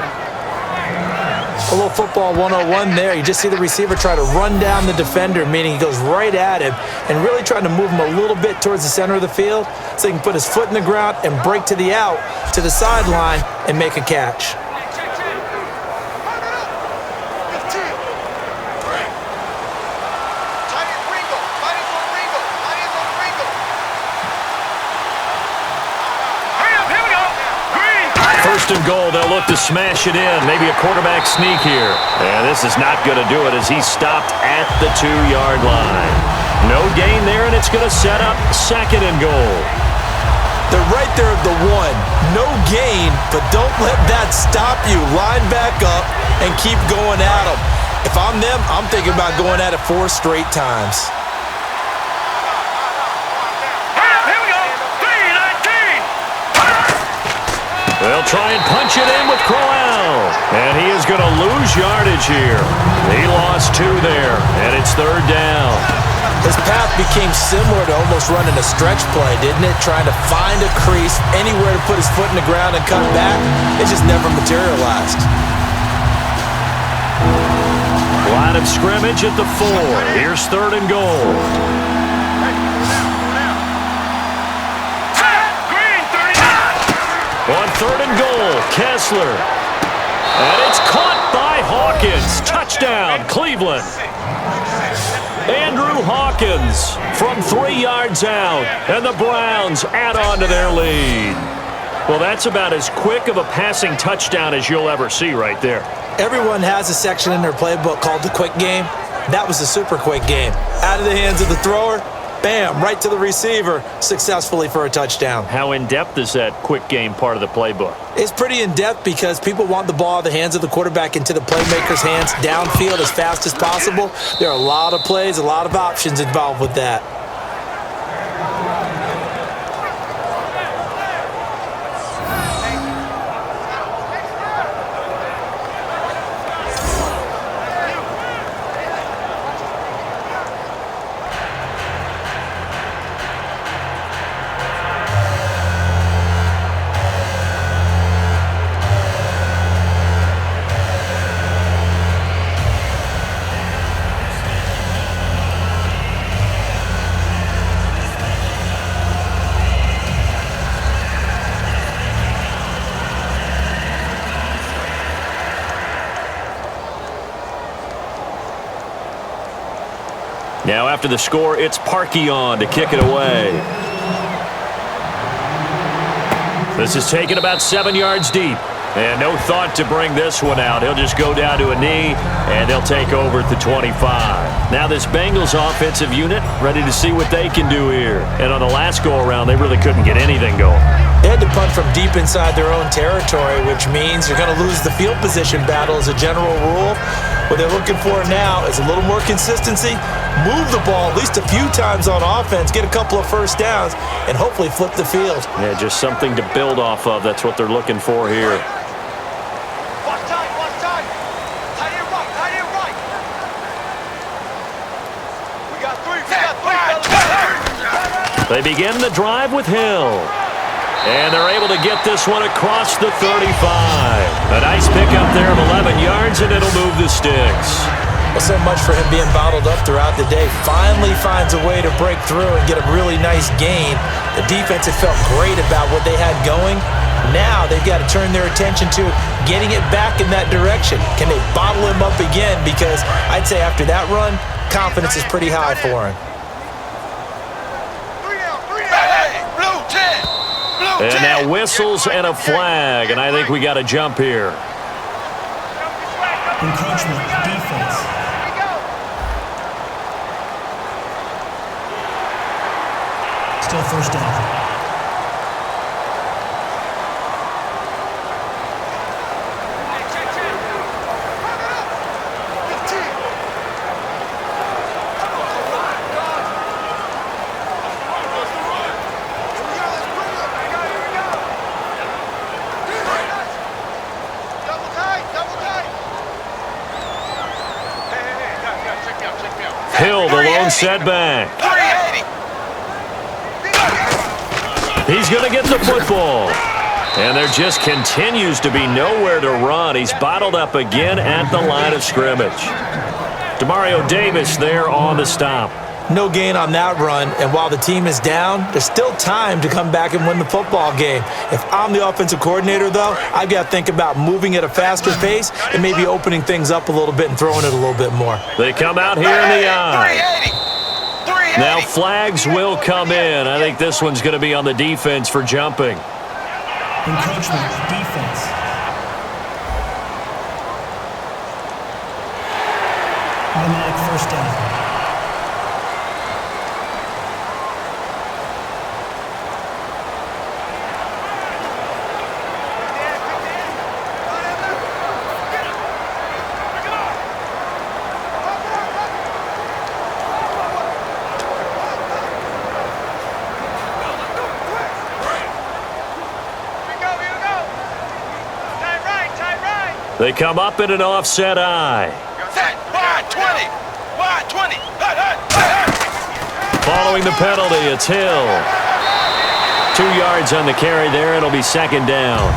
A little football 101 there. You just see the receiver try to run down the defender, meaning he goes right at him and really trying to move him a little bit towards the center of the field so he can put his foot in the ground and break to the out, to the sideline, and make a catch. First and goal, they'll look to smash it in. Maybe a quarterback sneak here. And this is not going to do it as he's stopped at the 2-yard line. No gain there, and it's going to set up second and goal. They're right there at the 1. No gain, but don't let that stop you. Line back up and keep going at them. If I'm them, I'm thinking about going at it 4 straight times. They'll try and punch it in with Crowell. And he is going to lose yardage here. He lost 2 there, and it's third down. His path became similar to almost running a stretch play, didn't it? Trying to find a crease, anywhere to put his foot in the ground and cut back. It just never materialized. Line of scrimmage at the 4. Here's third and goal. On third and goal, Kessler. And it's caught by Hawkins. Touchdown, Cleveland. Andrew Hawkins from 3 yards out. And the Browns add on to their lead. Well, that's about as quick of a passing touchdown as you'll ever see right there. Everyone has a section in their playbook called the quick game. That was a super quick game. Out of the hands of the thrower, bam, right to the receiver, successfully for a touchdown. How in-depth is that quick game part of the playbook? It's pretty in-depth because people want the ball out of the hands of the quarterback into the playmaker's hands downfield as fast as possible. There are a lot of plays, a lot of options involved with that. Now after the score, it's Parkey on to kick it away. This is taken about 7 yards deep. And no thought to bring this one out. He'll just go down to a knee, and they'll take over at the 25. Now this Bengals offensive unit ready to see what they can do here. And on the last go-around, they really couldn't get anything going. They had to punt from deep inside their own territory, which means you're going to lose the field position battle as a general rule. What they're looking for now is a little more consistency, move the ball at least a few times on offense, get a couple of first downs, and hopefully flip the field. Yeah, just something to build off of. That's what they're looking for here. They begin the drive with Hill. And they're able to get this one across the 35. A nice pickup there of 11 yards, and it'll move the sticks. Well, so much for him being bottled up throughout the day. Finally finds a way to break through and get a really nice gain. The defense had felt great about what they had going. Now they've got to turn their attention to getting it back in that direction. Can they bottle him up again? Because I'd say after that run, confidence is pretty high for him. And now whistles and a flag, and I think we got to jump here. Encroachment, defense. Still first down. setback. He's going to get the football. And there just continues to be nowhere to run. He's bottled up again at the line of scrimmage. Demario Davis there on the stop. No gain on that run, and while the team is down, there's still time to come back and win the football game. If I'm the offensive coordinator, though, I've got to think about moving at a faster pace and maybe opening things up a little bit and throwing it a little bit more. They come out here in the eye. Now flags will come in. I think this one's going to be on the defense for jumping. Encroachment, defense. Automatic first down. They come up in an offset eye. Following the penalty, it's Hill. 2 yards on the carry there. It'll be second down.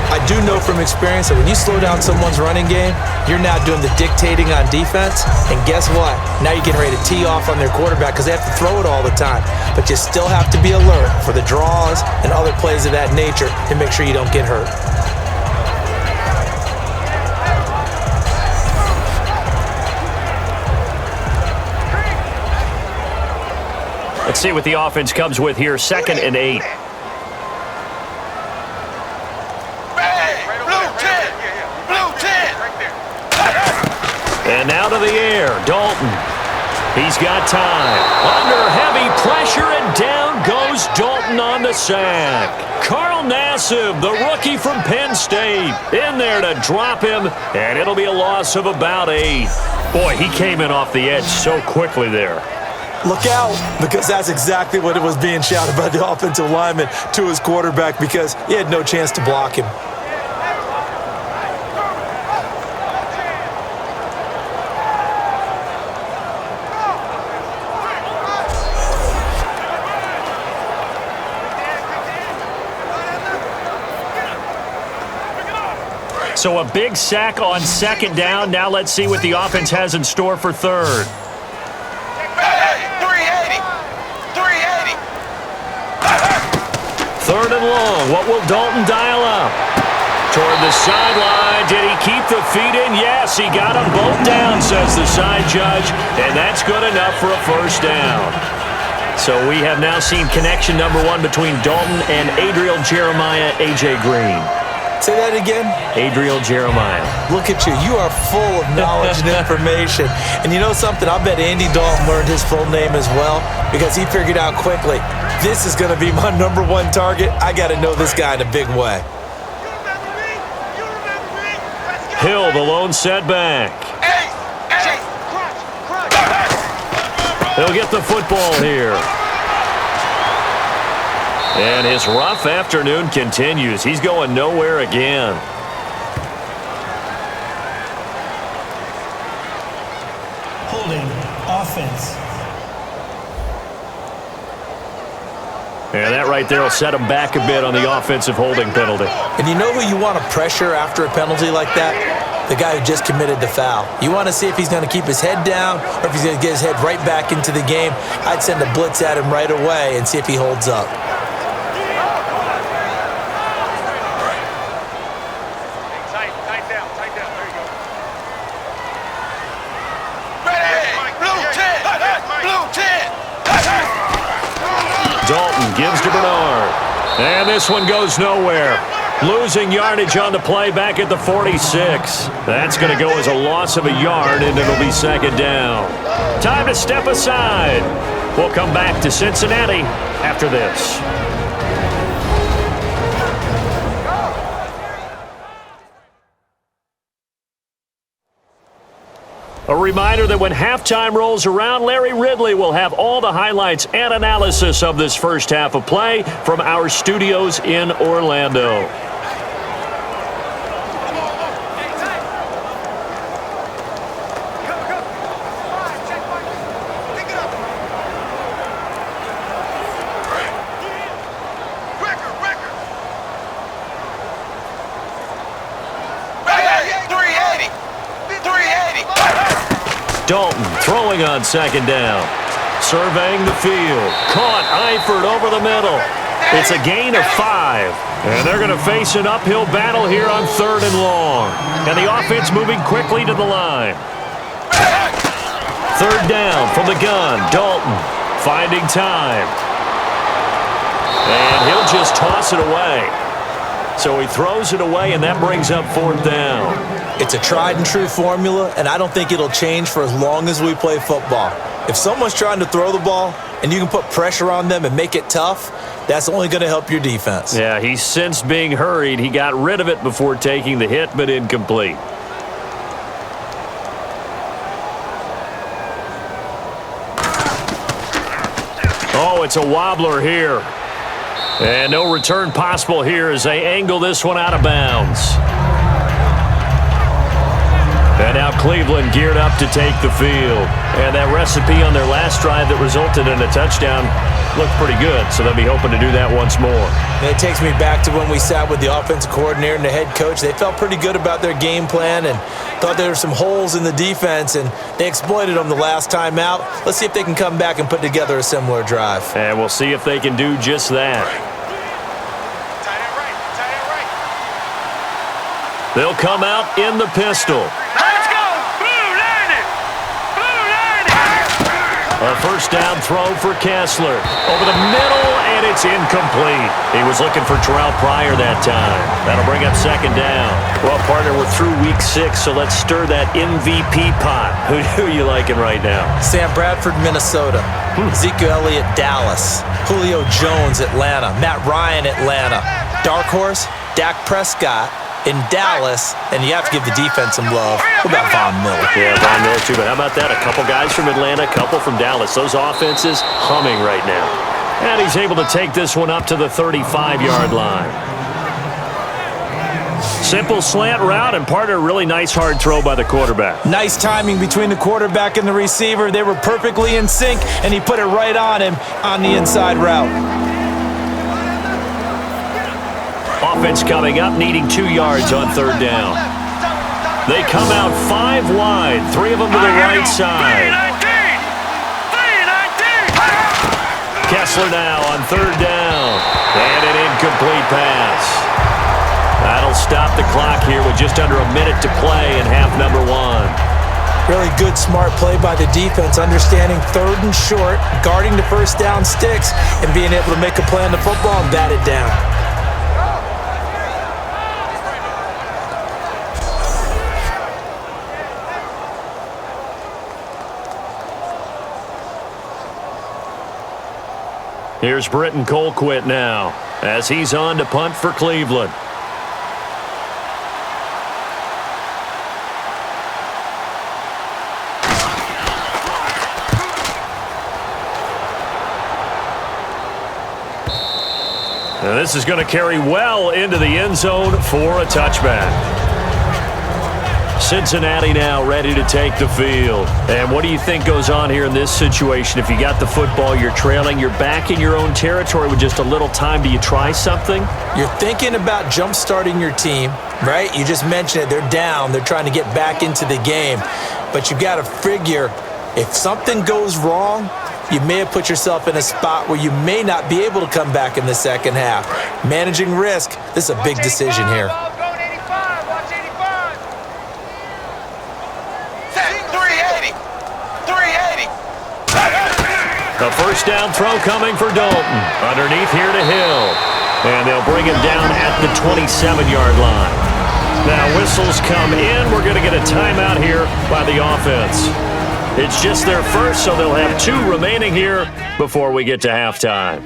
I do know from experience that when you slow down someone's running game, you're now doing the dictating on defense. And guess what? Now you're getting ready to tee off on their quarterback because they have to throw it all the time. But you still have to be alert for the draws and other plays of that nature to make sure you don't get hurt. Let's see what the offense comes with here. 2nd and 8. And now to the air, Dalton. He's got time. Under heavy pressure, and down goes Dalton on the sack. Carl Nassib, the rookie from Penn State, in there to drop him, and it'll be a loss of about 8. Boy, he came in off the edge so quickly there. Look out, because that's exactly what it was being shouted by the offensive lineman to his quarterback because he had no chance to block him. So a big sack on 2nd down. Now let's see what the offense has in store for 3rd. Third and long. What will Dalton dial up? Toward the sideline. Did he keep the feet in? Yes, he got them both down, says the side judge. And that's good enough for a first down. So we have now seen connection number 1 between Dalton and Adriel Jeremiah, A.J. Green. Say that again? Adriel Jeremiah. Look at you. You are full of knowledge and information. And you know something? I bet Andy Dalton learned his full name as well because he figured out quickly, this is going to be my number 1 target. I got to know this guy in a big way. Hill, the lone setback. He'll get the football here. And his rough afternoon continues. He's going nowhere again. Holding, offense. And that right there will set him back a bit on the offensive holding penalty. And you know who you want to pressure after a penalty like that? The guy who just committed the foul. You want to see if he's going to keep his head down or if he's going to get his head right back into the game. I'd send a blitz at him right away and see if he holds up. Dalton gives to Bernard. And this one goes nowhere. Losing yardage on the play back at the 46. That's going to go as a loss of a yard, and it'll be 2nd down. Time to step aside. We'll come back to Cincinnati after this. A reminder that when halftime rolls around, Larry Ridley will have all the highlights and analysis of this first half of play from our studios in Orlando. Dalton throwing on second down. Surveying the field. Caught Eifert over the middle. It's a gain of 5. And they're going to face an uphill battle here on 3rd and long. And the offense moving quickly to the line. 3rd down from the gun. Dalton finding time. And he'll just toss it away. So he throws it away, and that brings up 4th down. It's a tried-and-true formula, and I don't think it'll change for as long as we play football. If someone's trying to throw the ball and you can put pressure on them and make it tough, that's only going to help your defense. Yeah, he sensed being hurried. He got rid of it before taking the hit, but incomplete. Oh, it's a wobbler here. And no return possible here as they angle this one out of bounds. And now Cleveland geared up to take the field. And that recipe on their last drive that resulted in a touchdown looked pretty good, so they'll be hoping to do that once more. And it takes me back to when we sat with the offensive coordinator and the head coach. They felt pretty good about their game plan and thought there were some holes in the defense, and they exploited them the last time out. Let's see if they can come back and put together a similar drive. And we'll see if they can do just that. They'll come out in the pistol. A first down throw for Kessler. Over the middle, and it's incomplete. He was looking for Terrell Pryor that time. That'll bring up 2nd down. Well, partner, we're through week 6, so let's stir that MVP pot. Who are you liking right now? Sam Bradford, Minnesota. Ezekiel Elliott, Dallas. Julio Jones, Atlanta. Matt Ryan, Atlanta. Dark horse, Dak Prescott in Dallas, and you have to give the defense some love. What about Von Miller? Yeah, Von Miller too, but how about that? A couple guys from Atlanta, a couple from Dallas. Those offenses humming right now. And he's able to take this one up to the 35-yard line. Simple slant route, and partner, really nice hard throw by the quarterback. Nice timing between the quarterback and the receiver. They were perfectly in sync, and he put it right on him on the inside route. Offense coming up, needing 2 yards on 3rd down. They come out 5 wide, 3 of them to the right side. Kessler now on 3rd down. And an incomplete pass. That'll stop the clock here with just under a minute to play in half number 1. Really good, smart play by the defense, understanding 3rd and short, guarding the first down sticks, and being able to make a play on the football and bat it down. Here's Britton Colquitt now as he's on to punt for Cleveland. And this is going to carry well into the end zone for a touchback. Cincinnati now ready to take the field. And what do you think goes on here in this situation? If you got the football, you're trailing, you're back in your own territory with just a little time. Do you try something? You're thinking about jump-starting your team, right? You just mentioned it. They're down. They're trying to get back into the game. But you've got to figure if something goes wrong, you may have put yourself in a spot where you may not be able to come back in the second half. Managing risk, this is a big decision here. The first down throw coming for Dalton. Underneath here to Hill. And they'll bring him down at the 27-yard line. Now whistles come in. We're going to get a timeout here by the offense. It's just their first, so they'll have 2 remaining here before we get to halftime.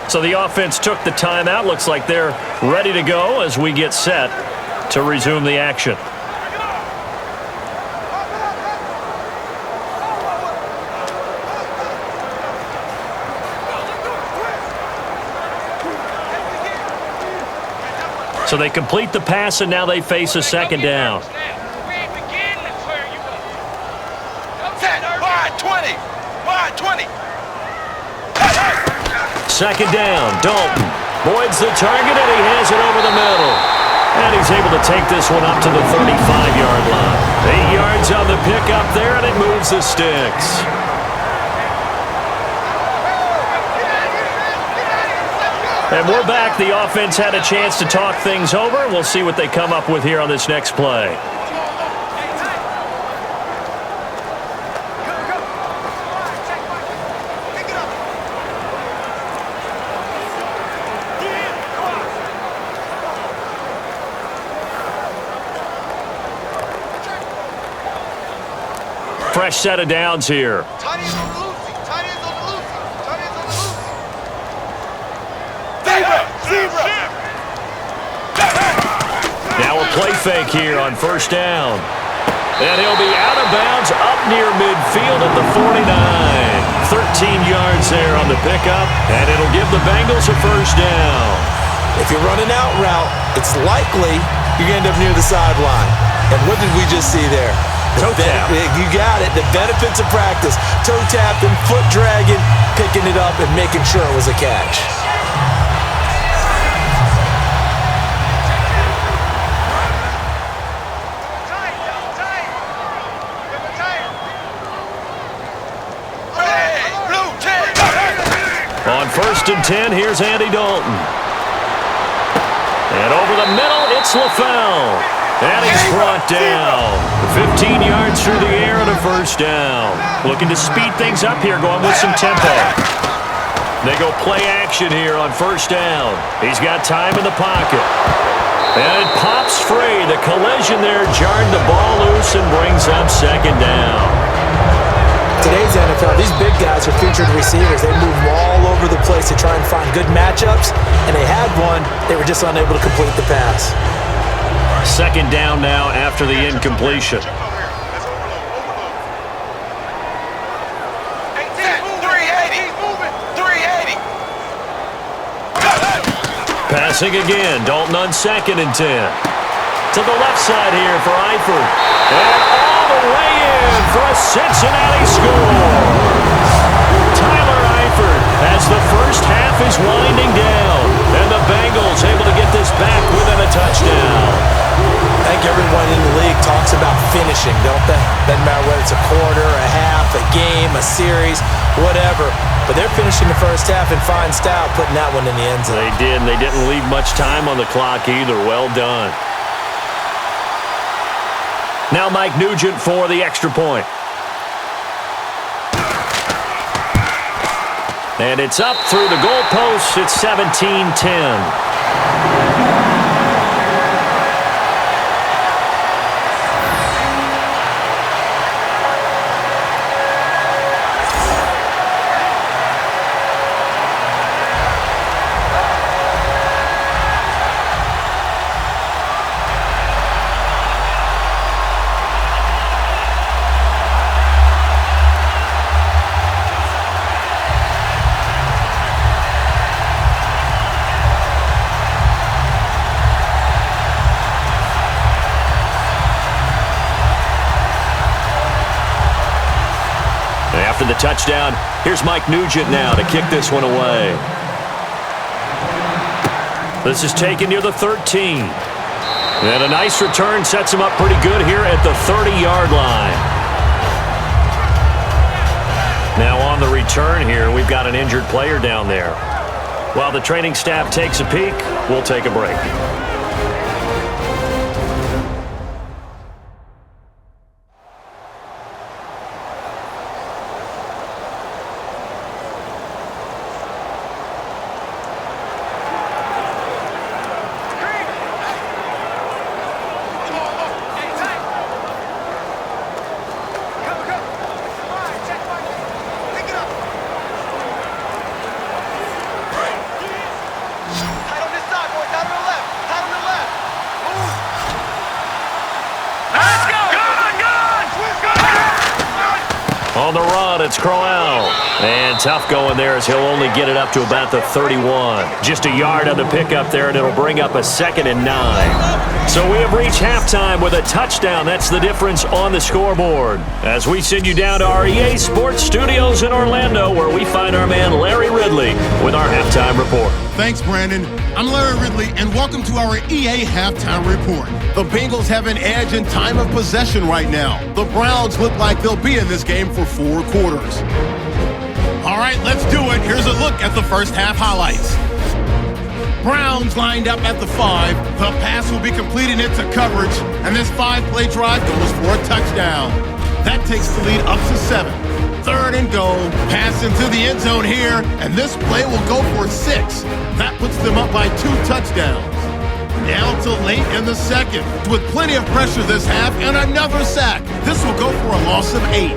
So the offense took the timeout. Looks like they're ready to go as we get set to resume the action. So they complete the pass, and now they face a second down. Second down, Dalton. Boyd's the target, and he has it over the middle. And he's able to take this one up to the 35-yard line. 8 yards on the pickup there, and it moves the sticks. And we're back. The offense had a chance to talk things over. We'll see what they come up with here on this next play. Fresh set of downs here. Now a play fake here on first down. And he'll be out of bounds up near midfield at the 49. 13 yards there on the pickup, and it'll give the Bengals a first down. If you're running out route, it's likely you're going to end up near the sideline. And what did we just see there? Toe tap. You got it. The benefits of practice. Toe tapping, foot dragging, picking it up, and making sure it was a catch. On 1st and 10, here's Andy Dalton. And over the middle, it's LaFell. And he's brought down. 15 yards through the air and a first down. Looking to speed things up here, going with some tempo. They go play action here on first down. He's got time in the pocket. And it pops free. The collision there jarred the ball loose and brings up second down. Today's NFL, these big guys are featured receivers. They move all over the place to try and find good matchups, and they had one. They were just unable to complete the pass. Second down now after the incompletion. Passing again. Dalton on 2nd and 10. To the left side here for Eifert. And all the way in for a Cincinnati score. Tyler Eifert as the first half is winding down. And the Bengals able to get this back within a touchdown. I think everyone in the league talks about finishing, don't they? Doesn't matter whether it's a quarter, a half, a game, a series, whatever. But they're finishing the first half in fine style, putting that one in the end zone. They did, and they didn't leave much time on the clock either. Well done. Now Mike Nugent for the extra point. And it's up through the goalposts. It's 17-10. After the touchdown, here's Mike Nugent now to kick this one away. This is taken near the 13. And a nice return sets him up pretty good here at the 30-yard line. Now on the return here, we've got an injured player down there. While the training staff takes a peek, we'll take a break. On the run, it's Crowell. And tough going there as he'll only get it up to about the 31. Just a yard on the pickup there, and it'll bring up a 2nd and 9. So we have reached halftime with a touchdown. That's the difference on the scoreboard. As we send you down to our EA Sports Studios in Orlando, where we find our man Larry Ridley with our halftime report. Thanks, Brandon. I'm Larry Ridley, and welcome to our EA Halftime Report. The Bengals have an edge in time of possession right now. The Browns look like they'll be in this game for 4 quarters. All right, let's do it. Here's a look at the first half highlights. Browns lined up at the 5. The pass will be completed into coverage, and this 5-play drive goes for a touchdown. That takes the lead up to 7. 3rd and goal. Pass into the end zone here, and this play will go for 6. That puts them up by 2 touchdowns. Now to late in the second. With plenty of pressure this half and another sack. This will go for a loss of 8.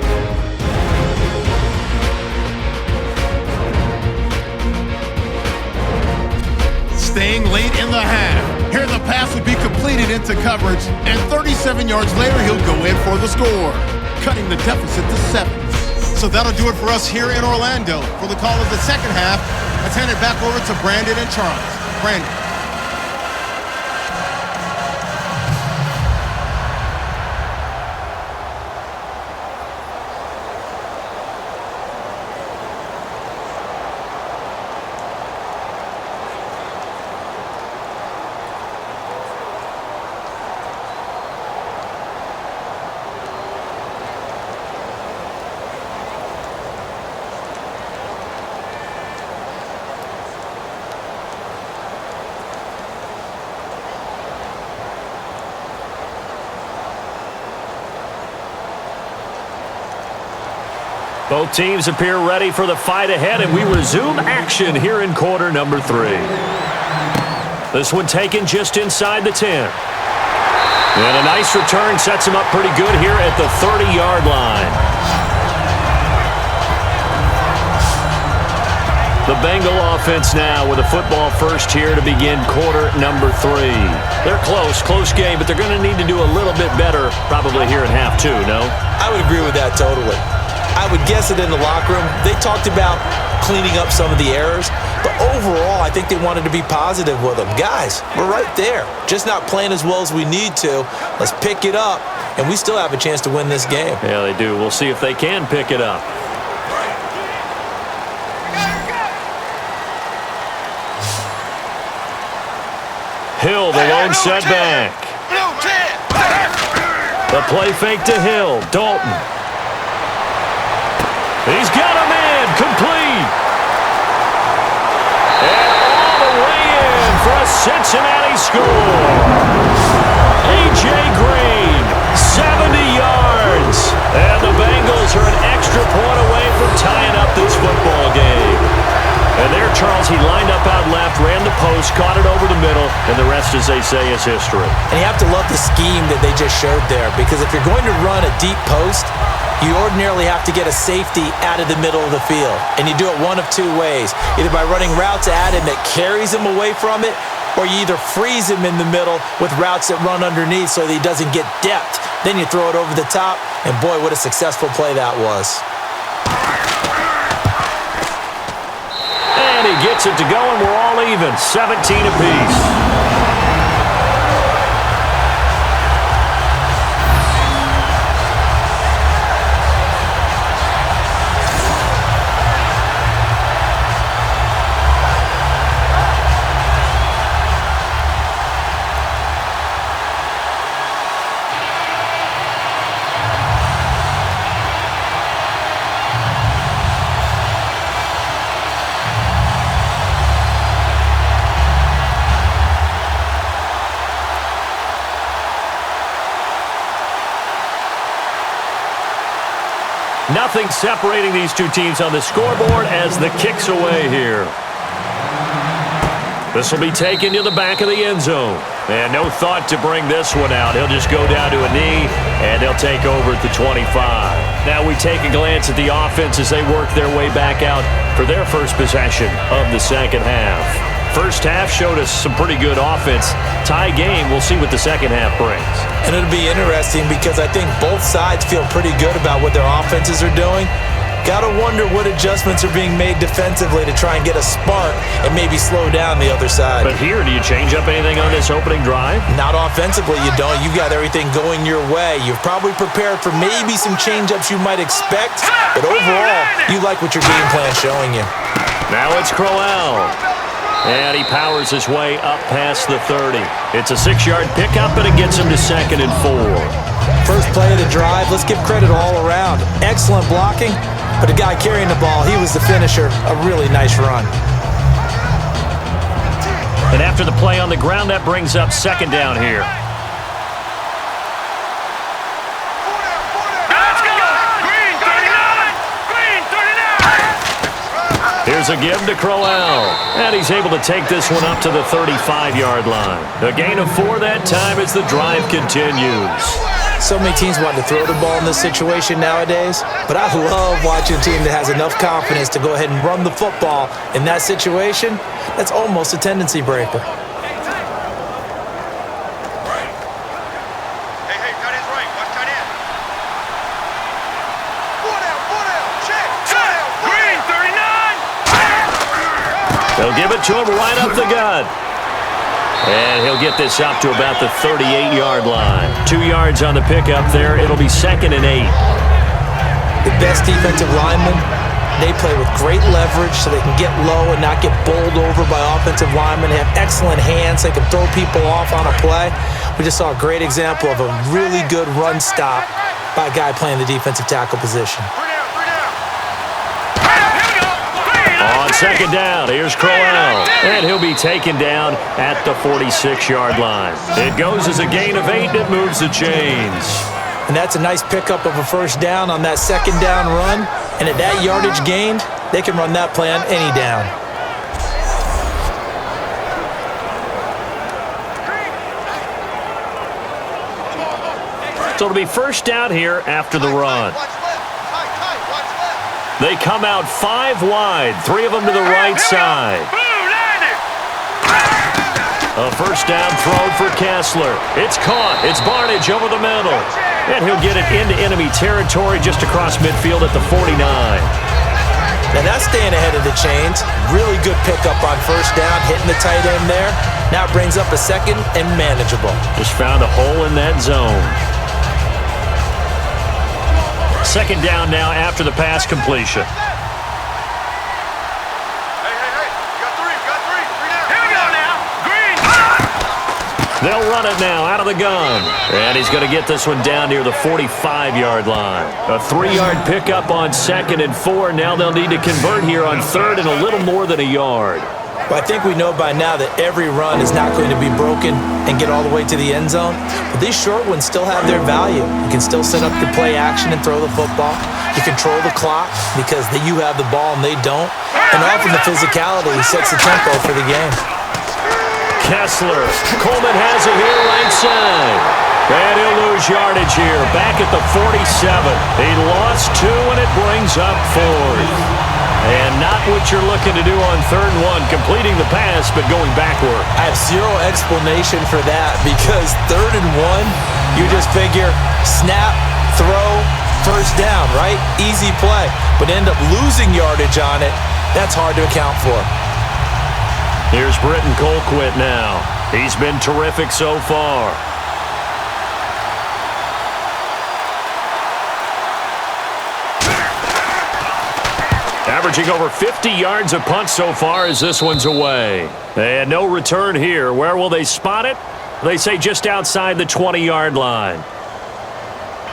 Staying late in the half. Here the pass would be completed into coverage, and 37 yards later he'll go in for the score, cutting the deficit to 7. So that'll do it for us here in Orlando. For the call of the second half, let's hand it back over to Brandon and Charles. Brandon. Both teams appear ready for the fight ahead, and we resume action here in quarter number 3. This one taken just inside the 10. And a nice return sets him up pretty good here at the 30-yard line. The Bengal offense now with a football first here to begin quarter number 3. They're close game, but they're going to need to do a little bit better probably here in half 2, no? I would agree with that totally. I would guess that in the locker room, they talked about cleaning up some of the errors, but overall, I think they wanted to be positive with them. Guys, we're right there, just not playing as well as we need to. Let's pick it up, and we still have a chance to win this game. Yeah, they do. We'll see if they can pick it up. Hill, the lone setback. The play fake to Hill. Dalton. He's got him in. Complete. And all the way in for a Cincinnati score. A.J. Green, 70 yards. And the Bengals are an extra point away from tying up this football game. And there, Charles, he lined up out left, ran the post, caught it over the middle, and the rest, as they say, is history. And you have to love the scheme that they just showed there, because if you're going to run a deep post, you ordinarily have to get a safety out of the middle of the field. And you do it one of 2 ways, either by running routes at him that carries him away from it, or you either freeze him in the middle with routes that run underneath so that he doesn't get depth. Then you throw it over the top, and boy, what a successful play that was. And he gets it to go, and we're all even, 17 apiece. Nothing separating these 2 teams on the scoreboard as the kick's away here. This will be taken to the back of the end zone. And no thought to bring this one out. He'll just go down to a knee, and they'll take over at the 25. Now we take a glance at the offense as they work their way back out for their first possession of the second half. First half showed us some pretty good offense. Tie game, we'll see what the second half brings. And it'll be interesting because I think both sides feel pretty good about what their offenses are doing. Gotta wonder what adjustments are being made defensively to try and get a spark and maybe slow down the other side. But here, do you change up anything on this opening drive? Not offensively, you don't. You've got everything going your way. You've probably prepared for maybe some change-ups you might expect, but overall, you like what your game plan's showing you. Now it's Crowell. And he powers his way up past the 30. It's a 6-yard pickup, and it gets him to 2nd and 4. First play of the drive, let's give credit all around. Excellent blocking, but the guy carrying the ball, he was the finisher. A really nice run. And after the play on the ground, that brings up 2nd down here. Here's a give to Crowell, and he's able to take this one up to the 35-yard line. A gain of 4 that time as the drive continues. So many teams want to throw the ball in this situation nowadays, but I love watching a team that has enough confidence to go ahead and run the football in that situation. That's almost a tendency breaker. They'll give it to him right up the gut. And he'll get this up to about the 38-yard line. 2 yards on the pickup there. It'll be 2nd and 8. The best defensive linemen, they play with great leverage so they can get low and not get bowled over by offensive linemen. They have excellent hands. They can throw people off on a play. We just saw a great example of a really good run stop by a guy playing the defensive tackle position. On 2nd down, here's Crowell, and he'll be taken down at the 46-yard line. It goes as a gain of 8, and it moves the chains. And that's a nice pickup of a first down on that 2nd down run. And at that yardage gained, they can run that play on any down. So it'll be first down here after the run. They come out 5 wide, 3 of them to the right side. A first down throw for Kessler. It's caught. It's Barnage over the middle. And he'll get it into enemy territory just across midfield at the 49. Now that's staying ahead of the chains. Really good pickup on first down, hitting the tight end there. Now it brings up a 2nd and manageable. Just found a hole in that zone. 2nd down now after the pass completion. They'll run it now out of the gun. And he's going to get this one down near the 45-yard line. A 3-yard pickup on 2nd and 4. Now they'll need to convert here on 3rd and a little more than a yard. Well, I think we know by now that every run is not going to be broken and get all the way to the end zone. But these short ones still have their value. You can still set up your play action and throw the football. You control the clock because you have the ball and they don't. And often the physicality sets the tempo for the game. Kessler. Coleman has it here right side. And he'll lose yardage here. Back at the 47. He lost 2, and it brings up 4th. And not what you're looking to do on 3rd and 1, completing the pass, but going backward. I have zero explanation for that because 3rd and 1, you just figure snap, throw, first down, right? Easy play. But end up losing yardage on it. That's hard to account for. Here's Britton Colquitt now. He's been terrific so far. Averaging over 50 yards a punt so far as this one's away. And no return here. Where will they spot it? They say just outside the 20-yard line.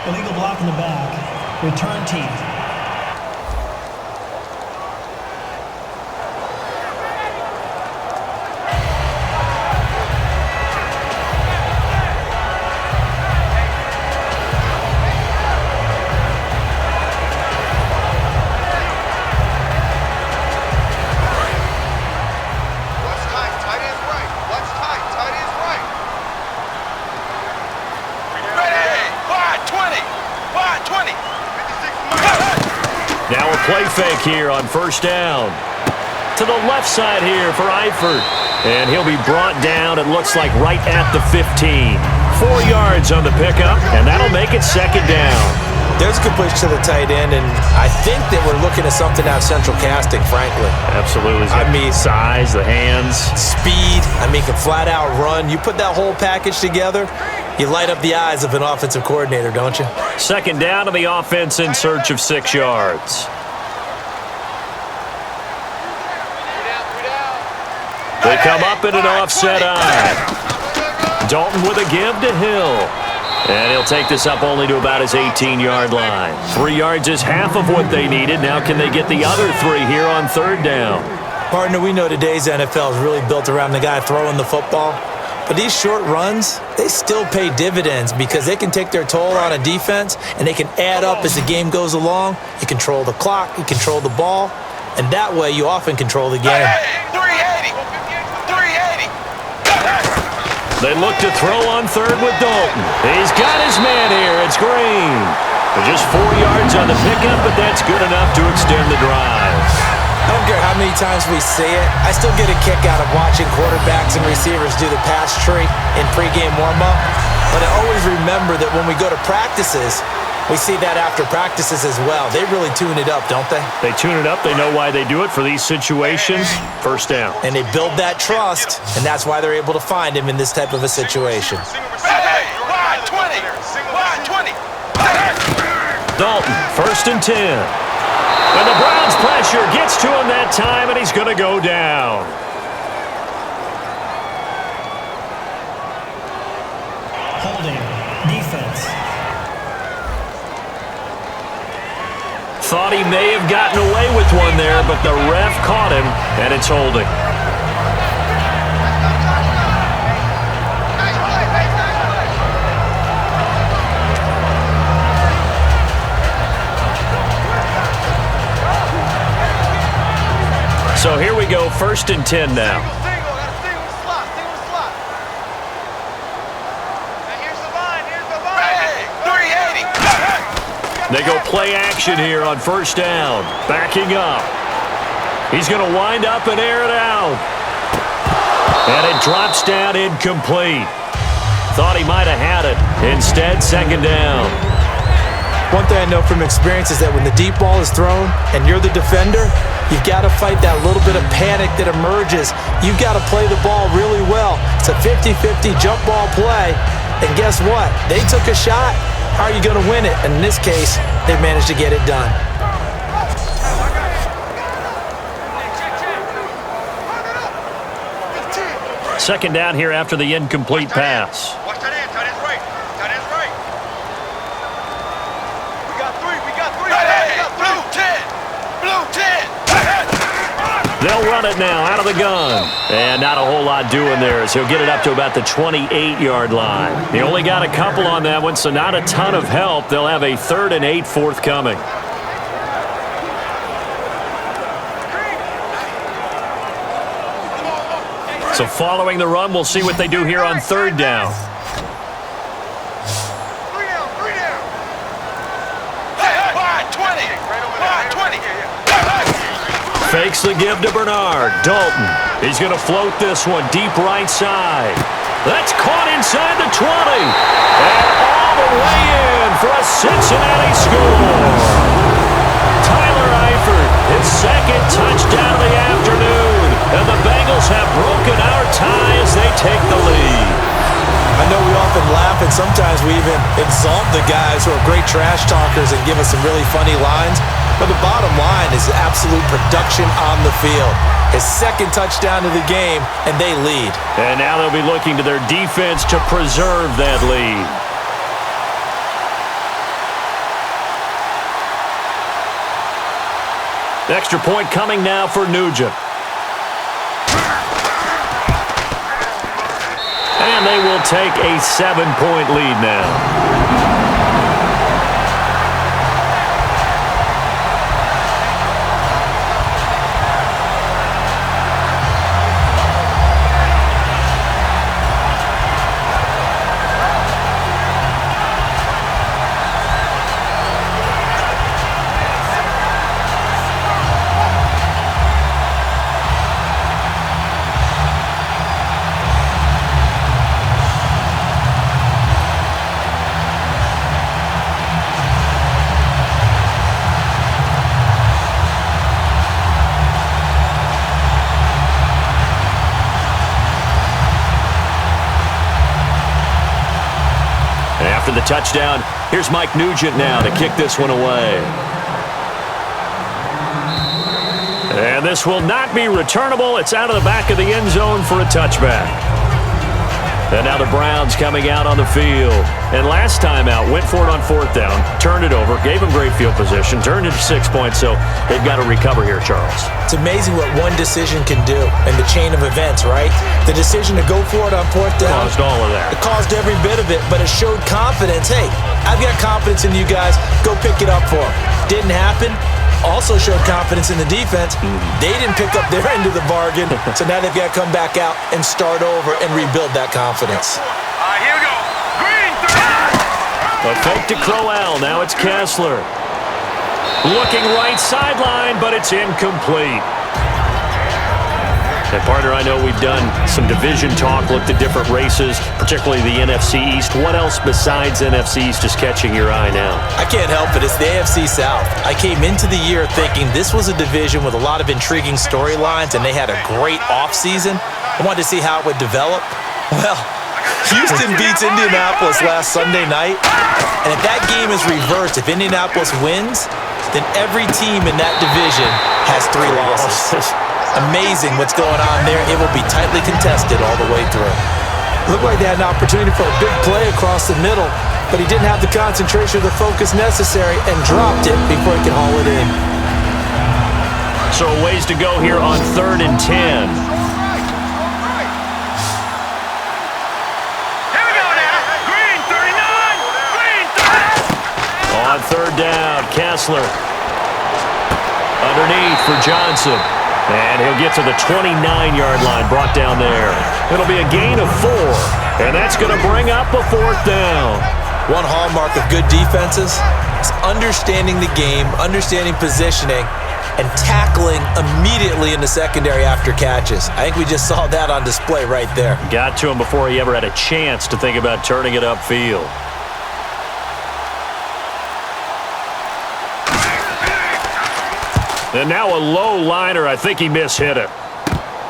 Illegal block in the back. Return team. Now a play fake here on first down. To the left side here for Eifert. And he'll be brought down, it looks like, right at the 15. 4 yards on the pickup, and that'll make it 2nd down. There's a good push to the tight end, and I think that we're looking at something out of central casting, frankly. Absolutely. I mean, size, the hands. Speed. I mean, can flat out run. You put that whole package together, you light up the eyes of an offensive coordinator, don't you? 2nd down to the offense in search of 6 yards. They come up in an offset eye. Dalton with a give to Hill. And he'll take this up only to about his 18-yard line. 3 yards is half of what they needed. Now can they get the other 3 here on third down? Partner, we know today's NFL is really built around the guy throwing the football. But these short runs, they still pay dividends because they can take their toll on a defense and they can add up as the game goes along. You control the clock, you control the ball, and that way you often control the game. 380! 380! They look to throw on third with Dalton. He's got his man here. It's Green. Just 4 yards on the pickup, but that's good enough to extend the drive. I don't care how many times we see it. I still get a kick out of watching quarterbacks and receivers do the pass tree in pregame warm-up. But I always remember that when we go to practices, we see that after practices as well. They really tune it up, don't they? They tune it up. They know why they do it for these situations. First down. And they build that trust, and that's why they're able to find him in this type of a situation. Wide 20! Wide 20! Dalton, 1st and 10. And the Browns' pressure gets to him that time, and he's going to go down. Holding. Defense. Thought he may have gotten away with one there, but the ref caught him, and it's holding. So here we go, 1st and 10 now. They go play action here on 1st down. Backing up. He's going to wind up and air it out. And it drops down incomplete. Thought he might have had it. Instead, 2nd down. One thing I know from experience is that when the deep ball is thrown and you're the defender, you've got to fight that little bit of panic that emerges. You've got to play the ball really well. It's a 50-50 jump ball play. And guess what? They took a shot. How are you going to win it? And in this case, they've managed to get it done. Second down here after the incomplete pass. Watch that end, tight end's right. Tight end's right. We got 3, we got 3. Blue 10! Blue 10! They'll run it now out of the gun. And not a whole lot doing there as he'll get it up to about the 28-yard line. He only got a couple on that one, so not a ton of help. They'll have a 3rd and 8 forthcoming. So following the run, we'll see what they do here on 3rd down. 3 down, 3 down. Wide 20! Wide 20! Fakes the give to Bernard. Dalton. He's going to float this one deep right side. That's caught inside the 20. And all the way in for a Cincinnati score. Tyler Eifert, his 2nd touchdown of the afternoon. And the Bengals have broken our tie as they take the lead. I know we often laugh and sometimes we even exalt the guys who are great trash talkers and give us some really funny lines. But the bottom line is absolute production on the field. His 2nd touchdown of the game, and they lead. And now they'll be looking to their defense to preserve that lead. Extra point coming now for Nugent. And they will take a 7-point lead now. After the touchdown, here's Mike Nugent now to kick this one away. And this will not be returnable. It's out of the back of the end zone for a touchback. And now the Browns coming out on the field. And last time out, went for it on 4th down, turned it over, gave them great field position, turned it to 6 points, so they've got to recover here, Charles. It's amazing what one decision can do in the chain of events, right? The decision to go for it on 4th down. Caused all of that. It caused every bit of it, but it showed confidence. Hey, I've got confidence in you guys. Go pick it up for them. Didn't happen. Also showed confidence in the defense. They didn't pick up their end of the bargain, so now they've got to come back out and start over and rebuild that confidence. Here we go. Green, 3. A fake to Crowell. Now it's Kessler. Looking right sideline, but it's incomplete. And partner, I know we've done some division talk, looked at different races, particularly the NFC East. What else besides NFC East is catching your eye now? I can't help it. It's the AFC South. I came into the year thinking this was a division with a lot of intriguing storylines, and they had a great offseason. I wanted to see how it would develop. Well, Houston beats Indianapolis last Sunday night, and if that game is reversed, if Indianapolis wins, then every team in that division has 3 losses. Amazing what's going on there. It will be tightly contested all the way through. Looked like they had an opportunity for a big play across the middle, but he didn't have the concentration or the focus necessary and dropped it before he could haul it in. So a ways to go here on 3rd and 10. Here we go now. Green, 39. Green, 30. On 3rd down, Kessler. Underneath for Johnson. And he'll get to the 29-yard line, brought down there. It'll be a gain of 4, and that's going to bring up a 4th down. One hallmark of good defenses is understanding the game, understanding positioning, and tackling immediately in the secondary after catches. I think we just saw that on display right there. Got to him before he ever had a chance to think about turning it upfield. And now a low liner. I think he mishit it.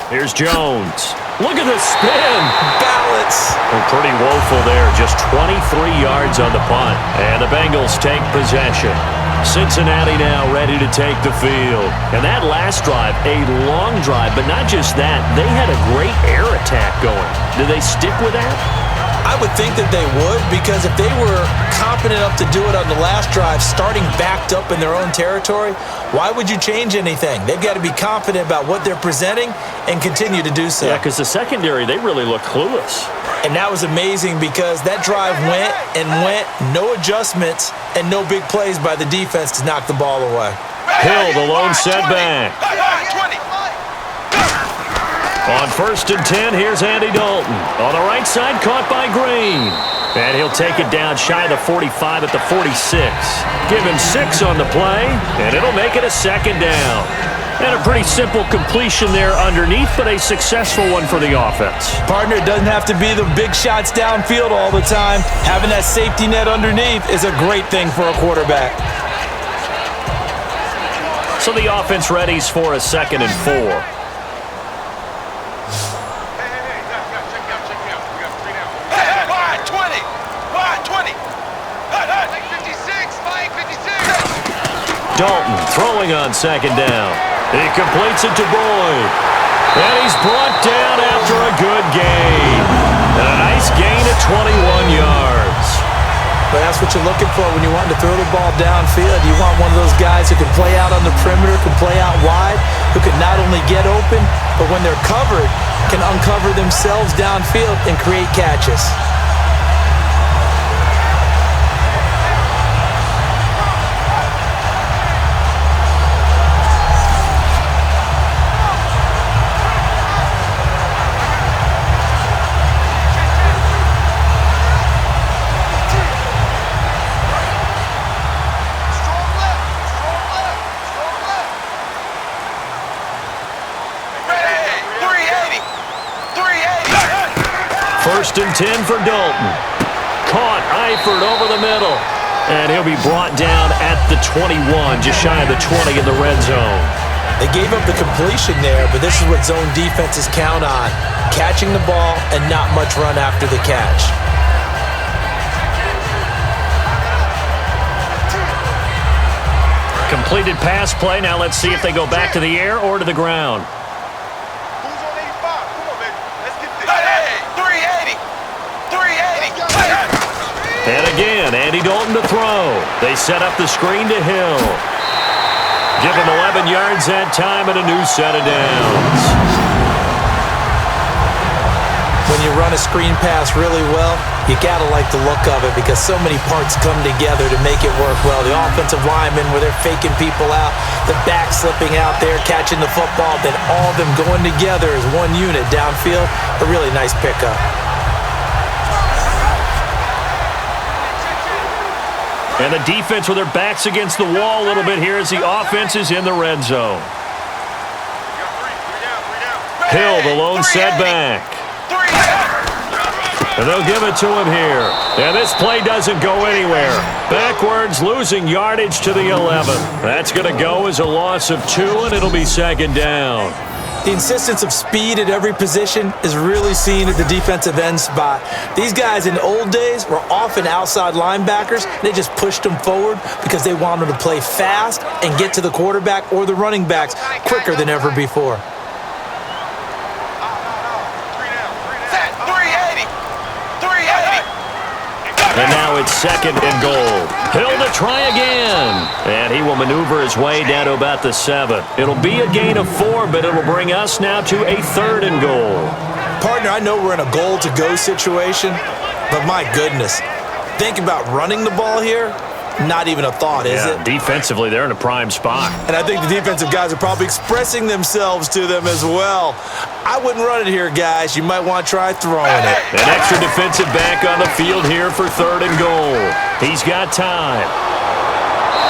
Here's Jones. Look at the spin. Balance. Pretty woeful there. Just 23 yards on the punt. And the Bengals take possession. Cincinnati now ready to take the field. And that last drive, a long drive, but not just that. They had a great air attack going. Do they stick with that? I would think that they would, because if they were confident enough to do it on the last drive, starting backed up in their own territory, why would you change anything? They've got to be confident about what they're presenting and continue to do so. Yeah, because the secondary, they really look clueless. And that was amazing because that drive went and went, no adjustments and no big plays by the defense to knock the ball away. Hill, the lone setback. 20. On 1st and 10, here's Andy Dalton. On the right side, caught by Green. And he'll take it down shy of the 45 at the 46. Give him 6 on the play, and it'll make it a 2nd down. And a pretty simple completion there underneath, but a successful one for the offense. Partner, it doesn't have to be the big shots downfield all the time. Having that safety net underneath is a great thing for a quarterback. So the offense readies for a 2nd and 4. Dalton throwing on 2nd down. He completes it to Boyd. And he's brought down after a good gain. And a nice gain at 21 yards. But that's what you're looking for when you want to throw the ball downfield. You want one of those guys who can play out on the perimeter, can play out wide, who can not only get open, but when they're covered, can uncover themselves downfield and create catches. First and 10 for Dalton. Caught Eifert over the middle. And he'll be brought down at the 21, just shy of the 20 in the red zone. They gave up the completion there, but this is what zone defenses count on. Catching the ball and not much run after the catch. Completed pass play. Now let's see if they go back to the air or to the ground. Who's on 85? Come on, baby. Let's get this. Hey, 380. 380. And again, Andy Dalton to throw. They set up the screen to Hill. Give him 11 yards that time and a new set of downs. When you run a screen pass really well, you got to like the look of it because so many parts come together to make it work well. The offensive linemen, where they're faking people out, the back slipping out there, catching the football, then all of them going together as one unit downfield. A really nice pickup. And the defense with their backs against the wall a little bit here as the offense is in the red zone. Hill, the lone setback. And they'll give it to him here. And this play doesn't go anywhere. Backwards, losing yardage to the 11. That's going to go as a loss of 2, and it'll be second down. The insistence of speed at every position is really seen at the defensive end spot. These guys in the old days were often outside linebackers. They just pushed them forward because they wanted to play fast and get to the quarterback or the running backs quicker than ever before. And now it's second and goal. Hill to try again. And he will maneuver his way down to about the 7. It'll be a gain of 4, but it'll bring us now to a third and goal. Partner, I know we're in a goal-to-go situation, but my goodness, think about running the ball here. Not even a thought, is it? Defensively, they're in a prime spot. And I think the defensive guys are probably expressing themselves to them as well. I wouldn't run it here, guys. You might want to try throwing it. An extra defensive back on the field here for third and goal. He's got time.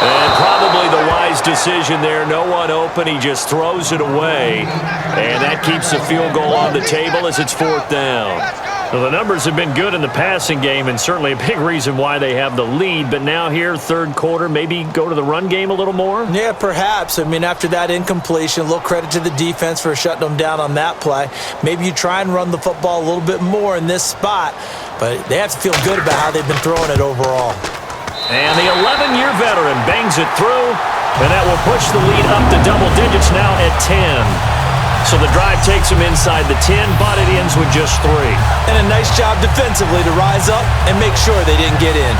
And probably the wise decision there. No one open. He just throws it away. And that keeps the field goal on the table as it's fourth down. Well, the numbers have been good in the passing game and certainly a big reason why they have the lead. But now here, third quarter, maybe go to the run game a little more? Yeah, perhaps. I mean, after that incompletion, a little credit to the defense for shutting them down on that play. Maybe you try and run the football a little bit more in this spot. But they have to feel good about how they've been throwing it overall. And the 11-year veteran bangs it through. And that will push the lead up to double digits now at 10. So the drive takes them inside the 10, but it ends with just 3. And a nice job defensively to rise up and make sure they didn't get in.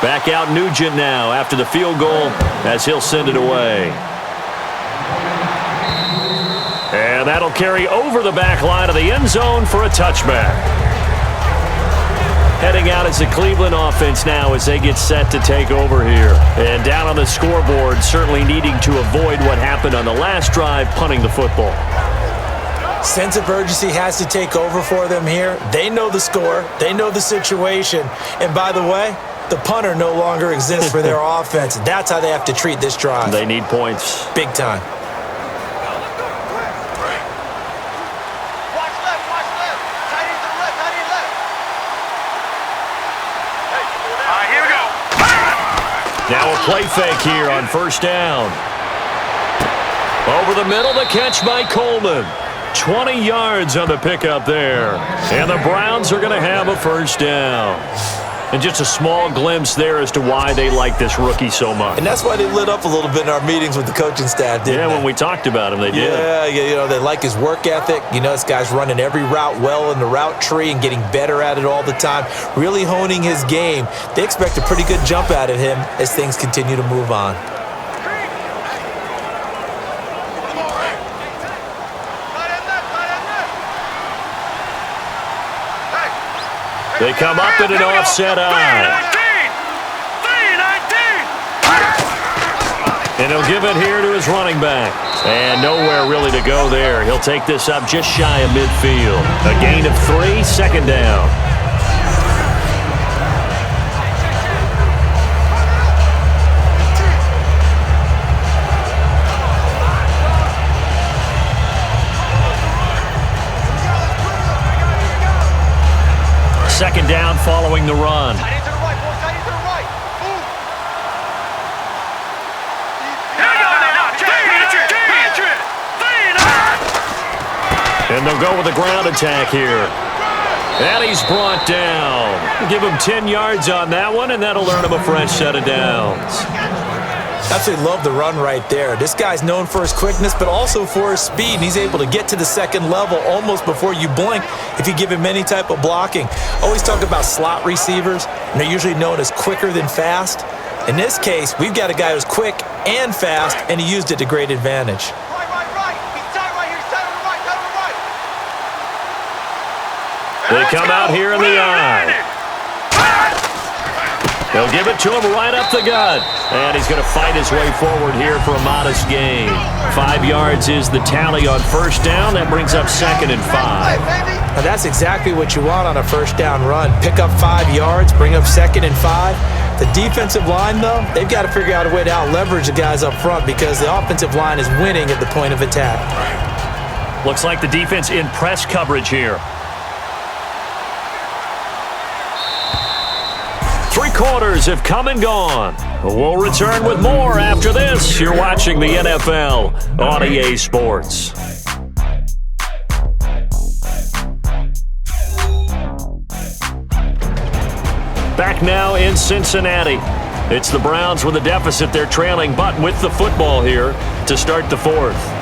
Back out Nugent now after the field goal as he'll send it away. And that'll carry over the back line of the end zone for a touchback. Heading out as the Cleveland offense now as they get set to take over here. And down on the scoreboard, certainly needing to avoid what happened on the last drive, punting the football. Sense of urgency has to take over for them here. They know the score. They know the situation. And by the way, the punter no longer exists for their offense. That's how they have to treat this drive. They need points. Big time. Watch left, watch left. Tight end to the left, tight end left. All right, here we go. Now a play fake here on first down. Over the middle, the catch by Coleman. 20 yards on the pickup there. And the Browns are going to have a first down. And just a small glimpse there as to why they like this rookie so much. And that's why they lit up a little bit in our meetings with the coaching staff, didn't they? When we talked about him, they did. Yeah, you know, they like his work ethic. You know, this guy's running every route well in the route tree and getting better at it all the time, really honing his game. They expect a pretty good jump out of him as things continue to move on. They come up in an offset eye. And he'll give it here to his running back. And nowhere really to go there. He'll take this up just shy of midfield. A gain of 3, second down. second down following the run. Tight end to the right, boys. Tight end to the right. Move. And they'll go with a ground attack here. And he's brought down. Give him 10 yards on that one, and that'll earn him a fresh set of downs. Absolutely love the run right there. This guy's known for his quickness, but also for his speed. And he's able to get to the second level almost before you blink if you give him any type of blocking. Always talk about slot receivers, and they're usually known as quicker than fast. In this case, we've got a guy who's quick and fast, and he used it to great advantage. Right. He's tight right here. He's tight on the right. Tight on the right. They come out here in the eye. They'll give it to him right up the gut. And he's going to fight his way forward here for a modest gain. 5 yards is the tally on first down. That brings up 2nd and 5. Now that's exactly what you want on a first down run. Pick up 5 yards, bring up 2nd and 5. The defensive line, though, they've got to figure out a way to out-leverage the guys up front because the offensive line is winning at the point of attack. Looks like the defense in press coverage here. 3 quarters have come and gone. We'll return with more after this. You're watching the NFL on EA Sports. Back now in Cincinnati. It's the Browns with a deficit. They're trailing, but with the football here to start the 4th.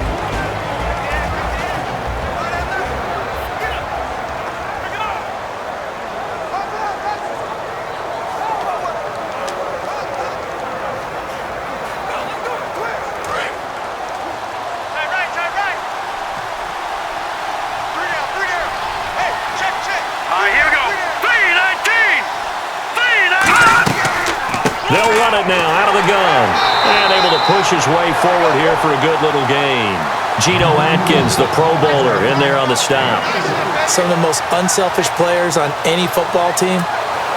They'll run it now out of the gun. And able to push his way forward here for a good little gain. Geno Atkins, the Pro Bowler, in there on the stop. Some of the most unselfish players on any football team,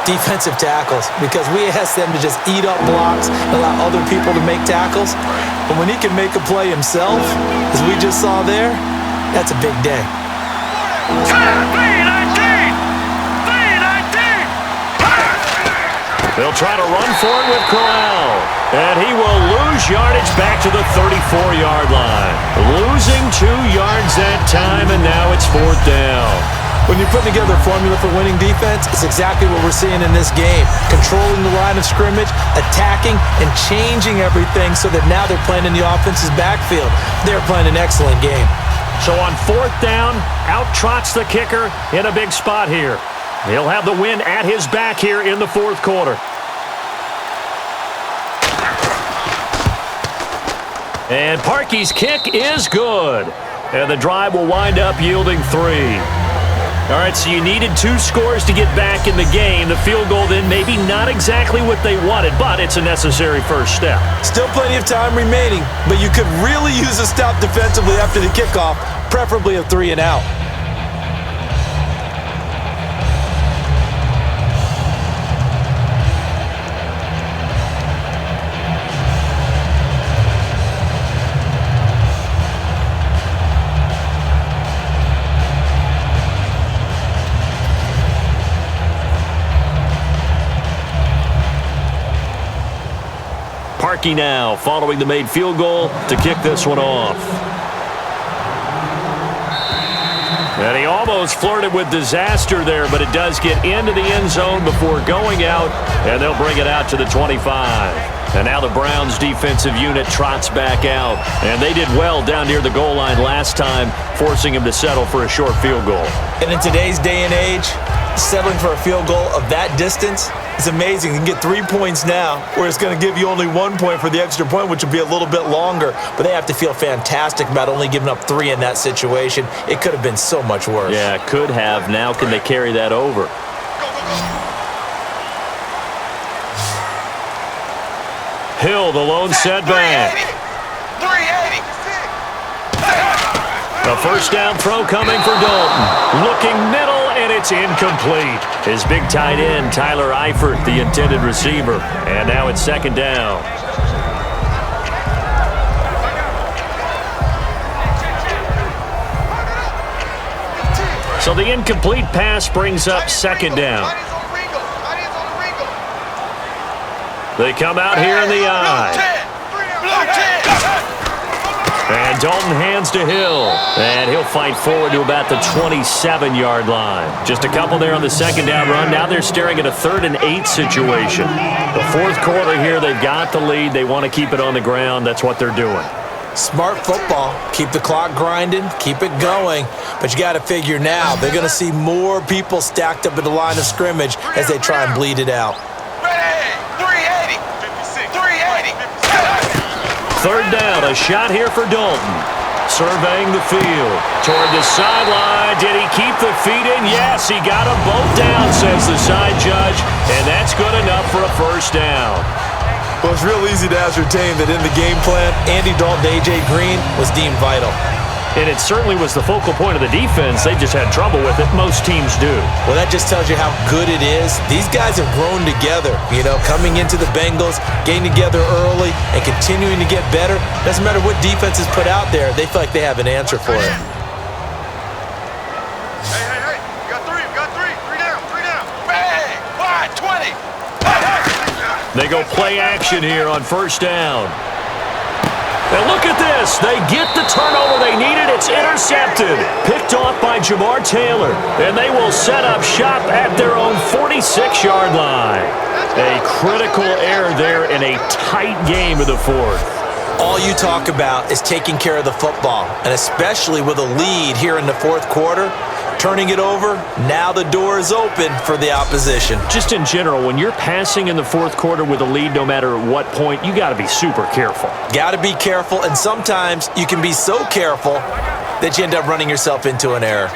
defensive tackles, because we ask them to just eat up blocks and allow other people to make tackles. But when he can make a play himself, as we just saw there, that's a big day. They'll try to run for it with Corral. And he will lose yardage back to the 34-yard line. Losing 2 yards that time, and now it's 4th down. When you're putting together a formula for winning defense, it's exactly what we're seeing in this game. Controlling the line of scrimmage, attacking, and changing everything so that now they're playing in the offense's backfield. They're playing an excellent game. So on 4th down, out trots the kicker in a big spot here. He'll have the win at his back here in the 4th quarter. And Parkey's kick is good. And the drive will wind up yielding 3. All right, so you needed 2 scores to get back in the game. The field goal then maybe not exactly what they wanted, but it's a necessary first step. Still plenty of time remaining, but you could really use a stop defensively after the kickoff, preferably a 3 and out. Parkey now following the made field goal to kick this one off. And he almost flirted with disaster there, but it does get into the end zone before going out, and they'll bring it out to the 25. And now the Browns defensive unit trots back out, and they did well down near the goal line last time, forcing him to settle for a short field goal. And in today's day and age, settling for a field goal of that distance is amazing. You can get 3 points now, where it's going to give you only 1 point for the extra point, which will be a little bit longer. But they have to feel fantastic about only giving up 3 in that situation. It could have been so much worse. Yeah, it could have. Now can they carry that over? Hill, the lone setback. 380. A first down throw coming for Dalton. Looking middle, and it's incomplete. His big tight end, Tyler Eifert, the intended receiver. And now it's 2nd down. So the incomplete pass brings up second down. They come out here in the eye. And Dalton hands to Hill. And he'll fight forward to about the 27-yard line. Just a couple there on the second down run. Now they're staring at a 3rd and 8 situation. The fourth quarter here, they've got the lead. They want to keep it on the ground. That's what they're doing. Smart football. Keep the clock grinding. Keep it going. But you got to figure now, they're going to see more people stacked up at the line of scrimmage as they try and bleed it out. Ready, 380, 56, 380. 3rd down, a shot here for Dalton. Surveying the field. Toward the sideline. Did he keep the feet in? Yes, he got them both down, says the side judge. And that's good enough for a first down. Well, it's real easy to ascertain that in the game plan, Andy Dalton to A.J. Green was deemed vital. And it certainly was the focal point of the defense. They just had trouble with it. Most teams do. Well, that just tells you how good it is. These guys have grown together, coming into the Bengals, getting together early, and continuing to get better. Doesn't matter what defense is put out there. They feel like they have an answer for it. Hey. Got three. Three down. Bang! 5, 20. They go play action here on first down. And look at this. They get the turnover they needed. It's intercepted. Picked off by Jamar Taylor. And they will set up shop at their own 46-yard line. A critical error there in a tight game of the fourth. All you talk about is taking care of the football, and especially with a lead here in the fourth quarter, turning it over, now the door is open for the opposition. Just in general, when you're passing in the fourth quarter with a lead, no matter what point, you got to be super careful. Got to be careful, and sometimes you can be so careful that you end up running yourself into an error.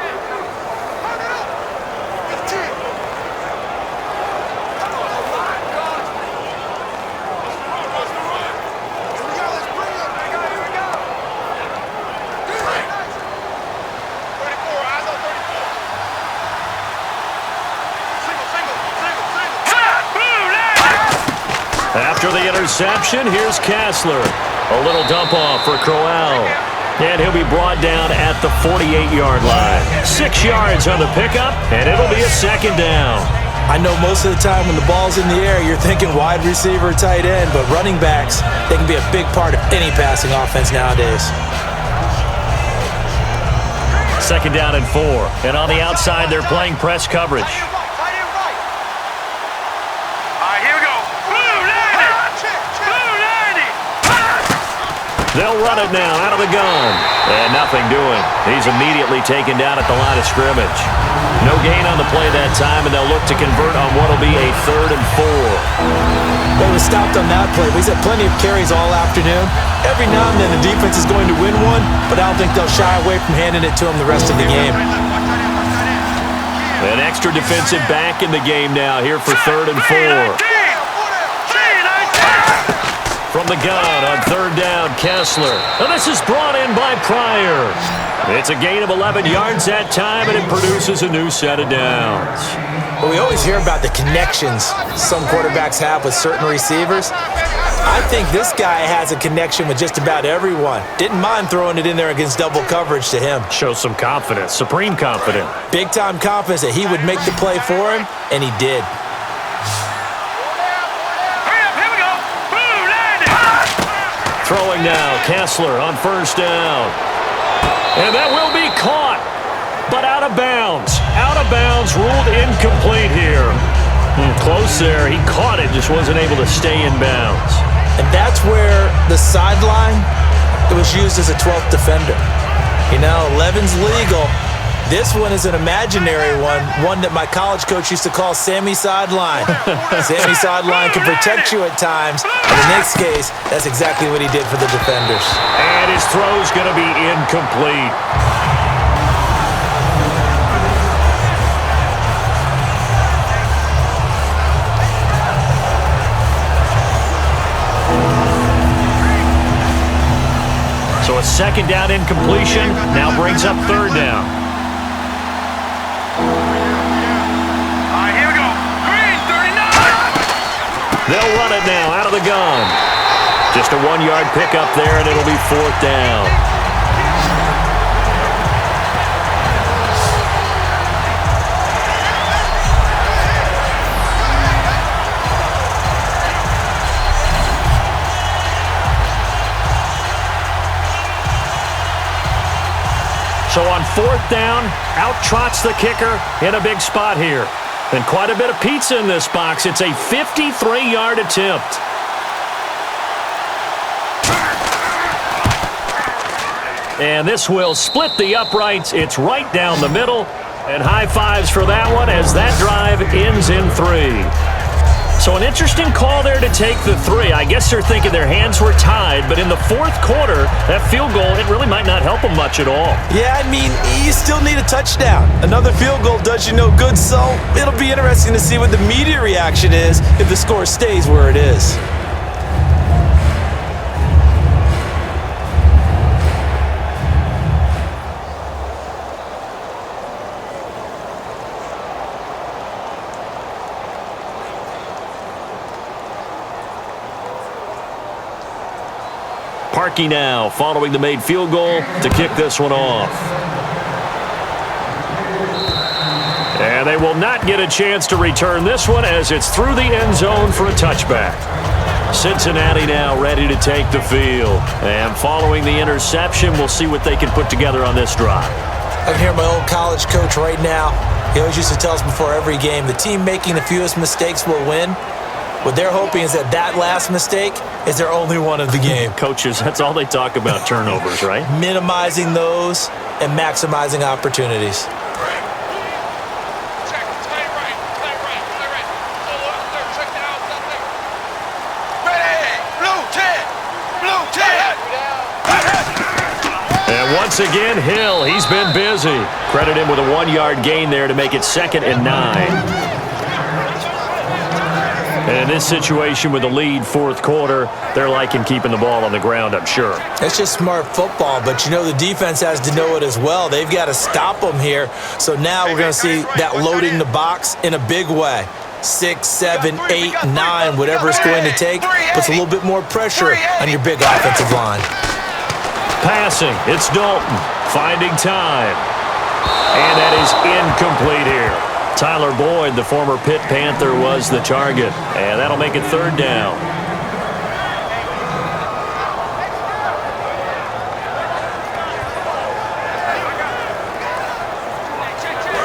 After the interception, here's Kessler. A little dump off for Crowell. And he'll be brought down at the 48-yard line. 6 yards on the pickup, and it'll be a second down. I know most of the time when the ball's in the air, you're thinking wide receiver, tight end, but running backs, they can be a big part of any passing offense nowadays. Second down and 4. And on the outside, they're playing press coverage. They'll run it now out of the gun. And nothing doing. He's immediately taken down at the line of scrimmage. No gain on the play that time, and they'll look to convert on what will be a 3rd and 4. They were stopped on that play. He's had plenty of carries all afternoon. Every now and then the defense is going to win one, but I don't think they'll shy away from handing it to him the rest of the game. An extra defensive back in the game now here for 3rd and 4. From the gun on 3rd down, Kessler. And this is brought in by Pryor. It's a gain of 11 yards that time, and it produces a new set of downs. Well, we always hear about the connections some quarterbacks have with certain receivers. I think this guy has a connection with just about everyone. Didn't mind throwing it in there against double coverage to him. Shows some confidence, supreme confidence. Big-time confidence that he would make the play for him, and he did. Throwing now, Kessler on first down. And that will be caught, but out of bounds. Out of bounds, ruled incomplete here. Close there. He caught it, just wasn't able to stay in bounds. And that's where the sideline, it was used as a 12th defender. 11's legal. This one is an imaginary one that my college coach used to call Sammy Sideline. Sammy Sideline can protect you at times. In this case, that's exactly what he did for the defenders. And his throw's going to be incomplete. So a second down incompletion now brings up 3rd down. They'll run it now out of the gun. Just a 1-yard pickup there, and it'll be 4th down. So on 4th down, out trots the kicker in a big spot here. And quite a bit of pizza in this box. It's a 53-yard attempt. And this will split the uprights. It's right down the middle. And high fives for that one as that drive ends in 3. So an interesting call there to take the 3. I guess they're thinking their hands were tied, but in the 4th quarter, that field goal, it really might not help them much at all. Yeah, I mean, you still need a touchdown. Another field goal does you no good, so it'll be interesting to see what the media reaction is if the score stays where it is. Parkey now following the made field goal to kick this one off. And they will not get a chance to return this one as it's through the end zone for a touchback. Cincinnati now ready to take the field. And following the interception, we'll see what they can put together on this drive. I can hear my old college coach right now. He always used to tell us before every game, the team making the fewest mistakes will win. What they're hoping is that last mistake is their only one of the game. Coaches, that's all they talk about, turnovers, right? Minimizing those and maximizing opportunities. And once again, Hill, he's been busy. Credit him with a 1-yard gain there to make it 2nd and 9. And in this situation with the lead 4th quarter, they're liking keeping the ball on the ground, I'm sure. It's just smart football, but you know the defense has to know it as well. They've got to stop them here. So now we're going to see that loading the box in a big way. 6, 7, 8, 9, whatever it's going to take, puts a little bit more pressure on your big offensive line. Passing, it's Dalton, finding time. And that is incomplete here. Tyler Boyd, the former Pitt Panther, was the target. And that'll make it 3rd down.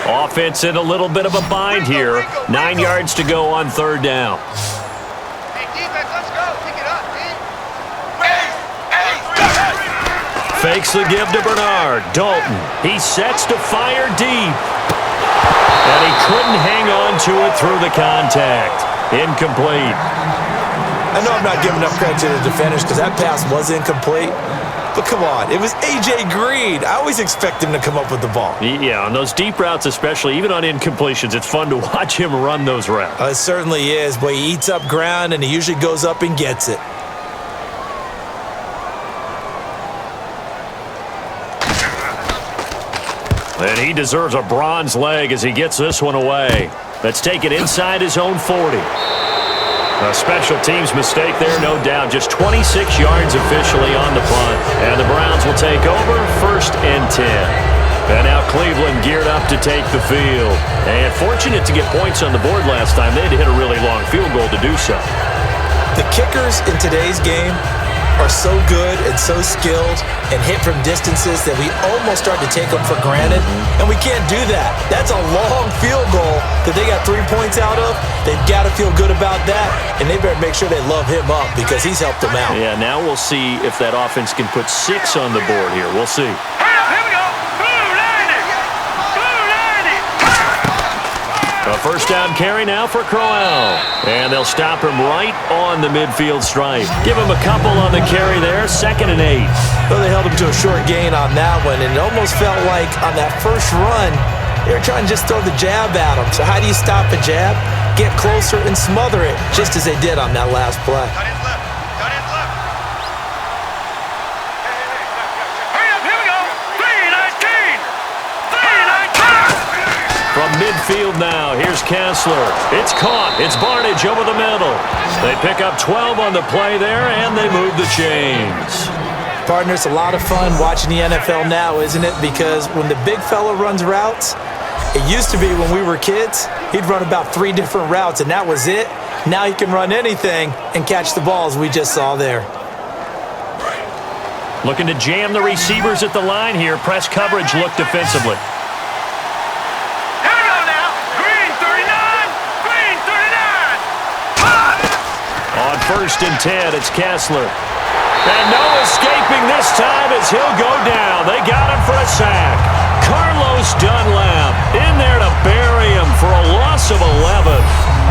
Offense in a little bit of a bind here. 9 yards to go on 3rd down. Hey, defense, let's go. Pick it up, man. Fakes the give to Bernard. Dalton, he sets to fire deep. And he couldn't hang on to it through the contact. Incomplete. I know I'm not giving enough credit to the defenders because that pass was incomplete. But come on, it was A.J. Green. I always expect him to come up with the ball. Yeah, on those deep routes especially, even on incompletions, it's fun to watch him run those routes. It certainly is, but he eats up ground and he usually goes up and gets it. And he deserves a bronze leg as he gets this one away. That's taken inside his own 40. A special teams mistake there, no doubt. Just 26 yards officially on the punt. And the Browns will take over 1st and 10. And now Cleveland geared up to take the field. And fortunate to get points on the board last time. They had to hit a really long field goal to do so. The kickers in today's game are so good and so skilled and hit from distances that we almost start to take them for granted, and we can't do that. That's a long field goal that they got 3 points out of. They've got to feel good about that, and they better make sure they love him up because he's helped them out. Yeah, now we'll see if that offense can put 6 on the board here. We'll see. Here we go. Blue 90. Blue 90. A 1st down carry now for Crowell. And they'll stop him right on the midfield stripe. Give him a couple on the carry there. 2nd and 8. Well, they held him to a short gain on that one, and it almost felt like on that first run, they were trying to just throw the jab at him. So how do you stop a jab? Get closer and smother it, just as they did on that last play. Cut in left. Cut in left. Hurry up. Here we go. 319. 319. From midfield now, here's Kessler. It's caught. It's Barnage over the middle. They pick up 12 on the play there, and they move the chains. Partner, it's a lot of fun watching the NFL now, isn't it? Because when the big fella runs routes, it used to be when we were kids, he'd run about 3 different routes, and that was it. Now he can run anything and catch the balls we just saw there. Looking to jam the receivers at the line here. Press coverage look defensively. Here we go now. Green 39. Green 39. On 1st and 10, it's Kessler. And no escaping this time as he'll go down. They got him for a sack. Carlos Dunlap in there to bury him for a loss of 11.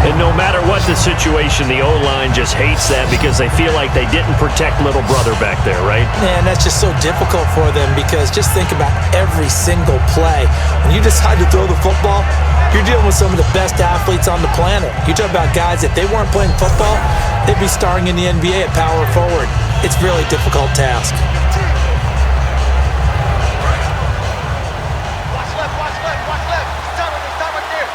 And no matter what the situation, the O-line just hates that because they feel like they didn't protect little brother back there, right? Man, that's just so difficult for them because just think about every single play. When you decide to throw the football, you're dealing with some of the best athletes on the planet. You talk about guys, if they weren't playing football, they'd be starring in the NBA at power forward. It's a really difficult task. Watch left, watch left, watch left. Stop right there.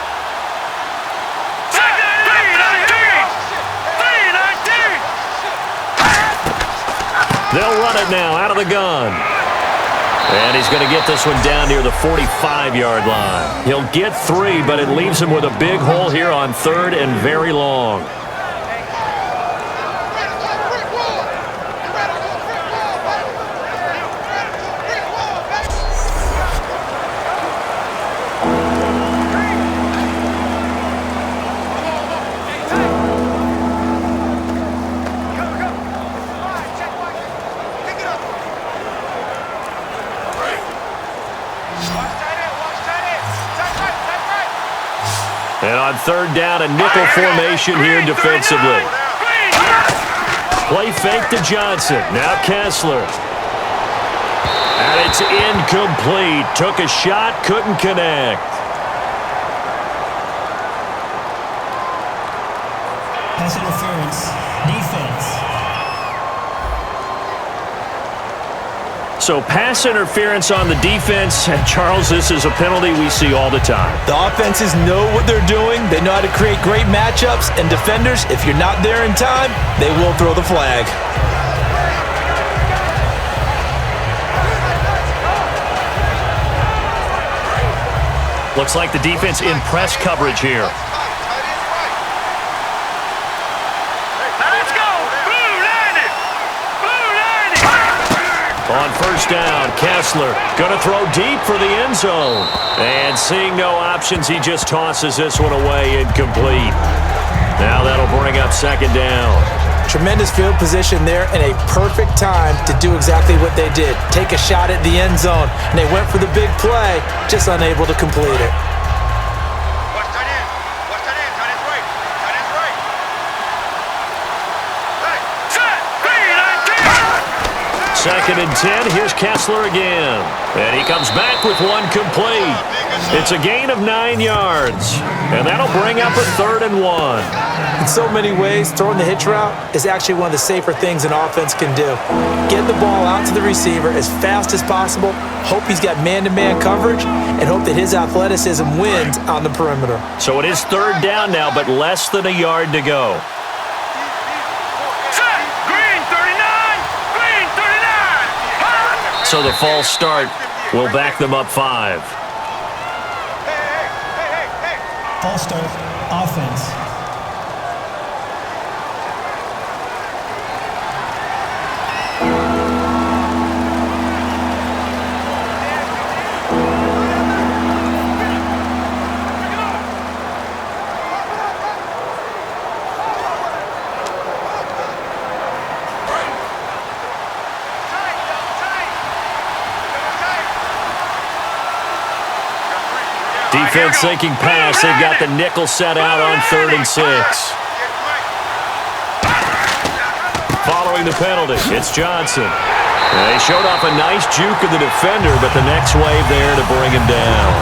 They'll run it now out of the gun. And he's going to get this one down near the 45-yard line. He'll get 3, but it leaves him with a big hole here on 3rd and very long. And on 3rd down, a nickel formation here defensively. Play fake to Johnson. Now Kessler. And it's incomplete. Took a shot, couldn't connect. Pass interference. Defense. So pass interference on the defense. And Charles, this is a penalty we see all the time. The offenses know what they're doing. They know how to create great matchups. And defenders, if you're not there in time, they will throw the flag. Looks like the defense in press coverage here. On 1st down, Kessler going to throw deep for the end zone. And seeing no options, he just tosses this one away, incomplete. Now that'll bring up 2nd down. Tremendous field position there and a perfect time to do exactly what they did. Take a shot at the end zone. And they went for the big play, just unable to complete it. Watch tight end. Watch tight end. Tight end's right. Tight end's right. Hey, set. 2nd and 10. Here's Kessler again. And he comes back with one complete. It's a gain of 9 yards. And that'll bring up a 3rd and 1. In so many ways, throwing the hitch route is actually one of the safer things an offense can do. Get the ball out to the receiver as fast as possible, hope he's got man-to-man coverage, and hope that his athleticism wins on the perimeter. So it is 3rd down now, but less than a yard to go. So the false start will back them up 5. False start. Offense. Defense thinking pass. They've got the nickel set out on 3rd and 6. Following the penalty, it's Johnson. They showed off a nice juke of the defender, but the next wave there to bring him down.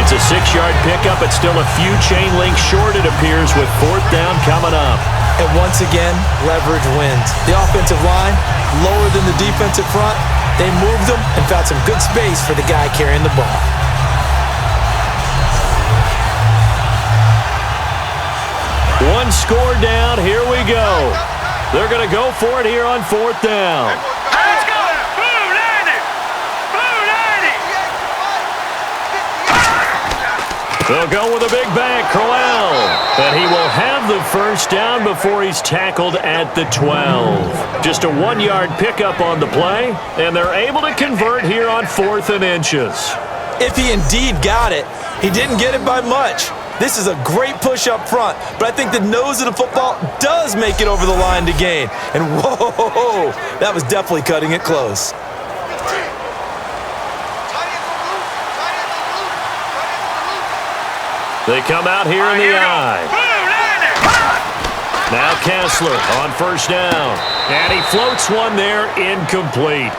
It's a 6-yard pickup. It's still a few chain links short, it appears, with 4th down coming up. And once again, leverage wins. The offensive line, lower than the defensive front. They moved them and found some good space for the guy carrying the ball. One score down. Here we go. They're going to go for it here on 4th down. Let's go. Blue 90. Blue 90. They'll go with a big back, Crowell. And he will have the first down before he's tackled at the 12. Just a 1-yard pickup on the play, and they're able to convert here on 4th and inches. If he indeed got it, he didn't get it by much. This is a great push up front, but I think the nose of the football does make it over the line to gain. And whoa, that was definitely cutting it close. They come out here in the eye. Now Kessler on first down. And he floats one there, incomplete.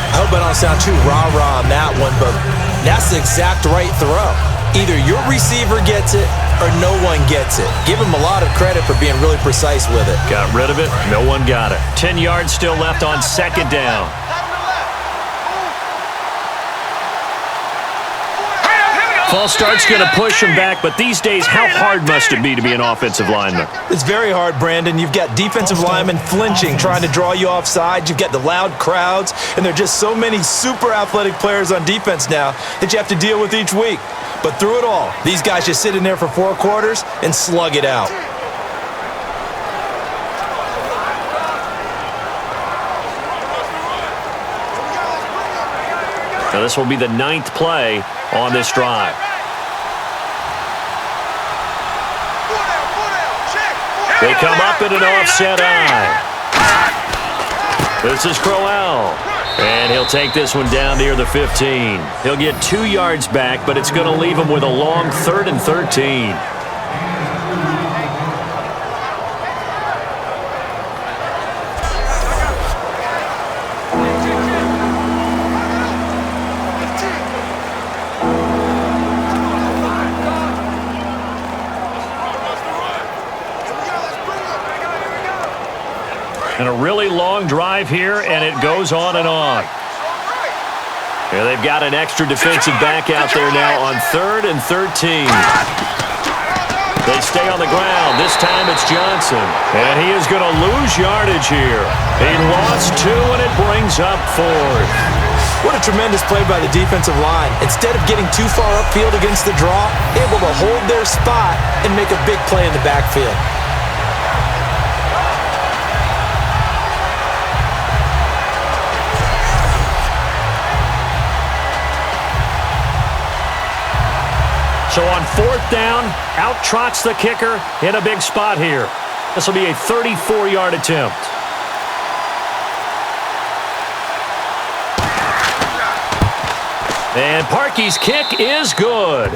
I hope I don't sound too rah-rah on that one, but that's the exact right throw. Either your receiver gets it or no one gets it. Give him a lot of credit for being really precise with it. Got rid of it. No one got it. 10 yards still left on second down. False start's going to push him back, but these days, how hard must it be to be an offensive lineman? It's very hard, Brandon. You've got defensive linemen flinching, trying to draw you offside. You've got the loud crowds, and there are just so many super athletic players on defense now that you have to deal with each week. But through it all, these guys just sit in there for 4 quarters and slug it out. Now this will be the 9th play on this drive. They come up in an offset eye. This is Crowell. And he'll take this one down near the 15. He'll get 2 yards back, but it's going to leave him with a long 3rd and 13. And a really long drive here, and it goes on and on. Here they've got an extra defensive back out there now on 3rd and 13. They stay on the ground. This time it's Johnson. And he is going to lose yardage here. He lost 2, and it brings up 4th. What a tremendous play by the defensive line. Instead of getting too far upfield against the draw, able to hold their spot and make a big play in the backfield. So on 4th down, out trots the kicker in a big spot here. This will be a 34-yard attempt. And Parkey's kick is good.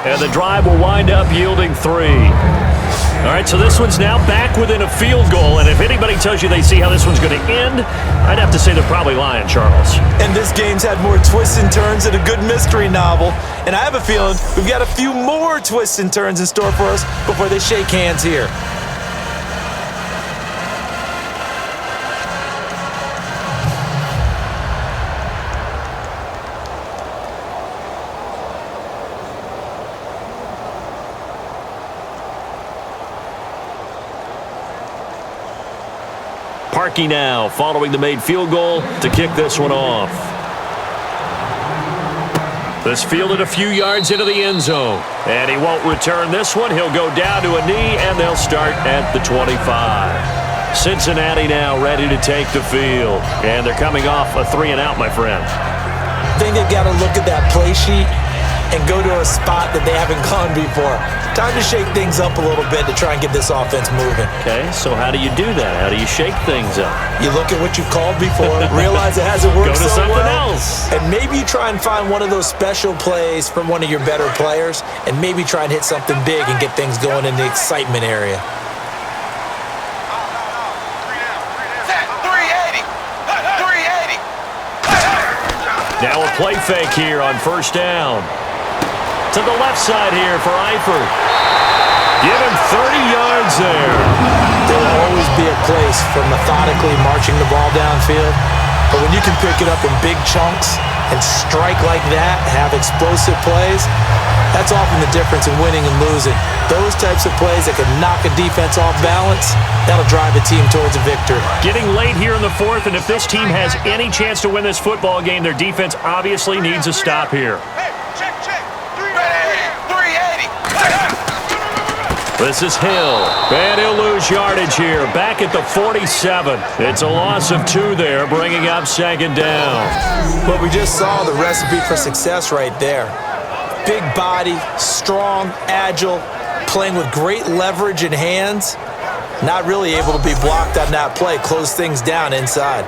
And the drive will wind up yielding 3. All right, so this one's now back within a field goal, and if anybody tells you they see how this one's going to end, I'd have to say they're probably lying, Charles. And this game's had more twists and turns than a good mystery novel, and I have a feeling we've got a few more twists and turns in store for us before they shake hands here. Parkey now following the made field goal to kick this one off. This fielded a few yards into the end zone. And he won't return this one. He'll go down to a knee, and they'll start at the 25. Cincinnati now ready to take the field. And they're coming off a 3-and-out, my friend. I think they've got to look at that play sheet and go to a spot that they haven't gone before. Time to shake things up a little bit to try and get this offense moving. Okay, so how do you do that? How do you shake things up? You look at what you've called before, realize it hasn't worked Go to so something well, else. and maybe you try and find one of those special plays from one of your better players, and maybe try and hit something big and get things going in the excitement area. Now a play fake here on first down. To the left side here for Eifert. Give him 30 yards there. There will always be a place for methodically marching the ball downfield, but when you can pick it up in big chunks and strike like that, have explosive plays, that's often the difference in winning and losing. Those types of plays that can knock a defense off balance, that'll drive a team towards a victory. Getting late here in the 4th, and if this team has any chance to win this football game, their defense obviously needs a stop here. Hey, check. This is Hill, and he'll lose yardage here, back at the 47. It's a loss of 2 there, bringing up second down. But we just saw the recipe for success right there. Big body, strong, agile, playing with great leverage in hands. Not really able to be blocked on that play, close things down inside.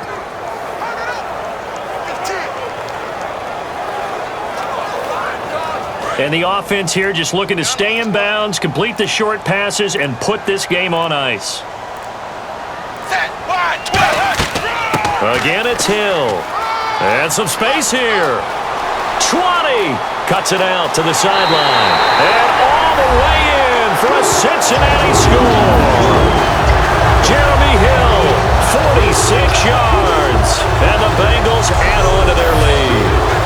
And the offense here just looking to stay in bounds, complete the short passes, and put this game on ice. Again, it's Hill. And some space here. 20. Cuts it out to the sideline. And all the way in for a Cincinnati score. Jeremy Hill, 46 yards. And the Bengals add on to their lead.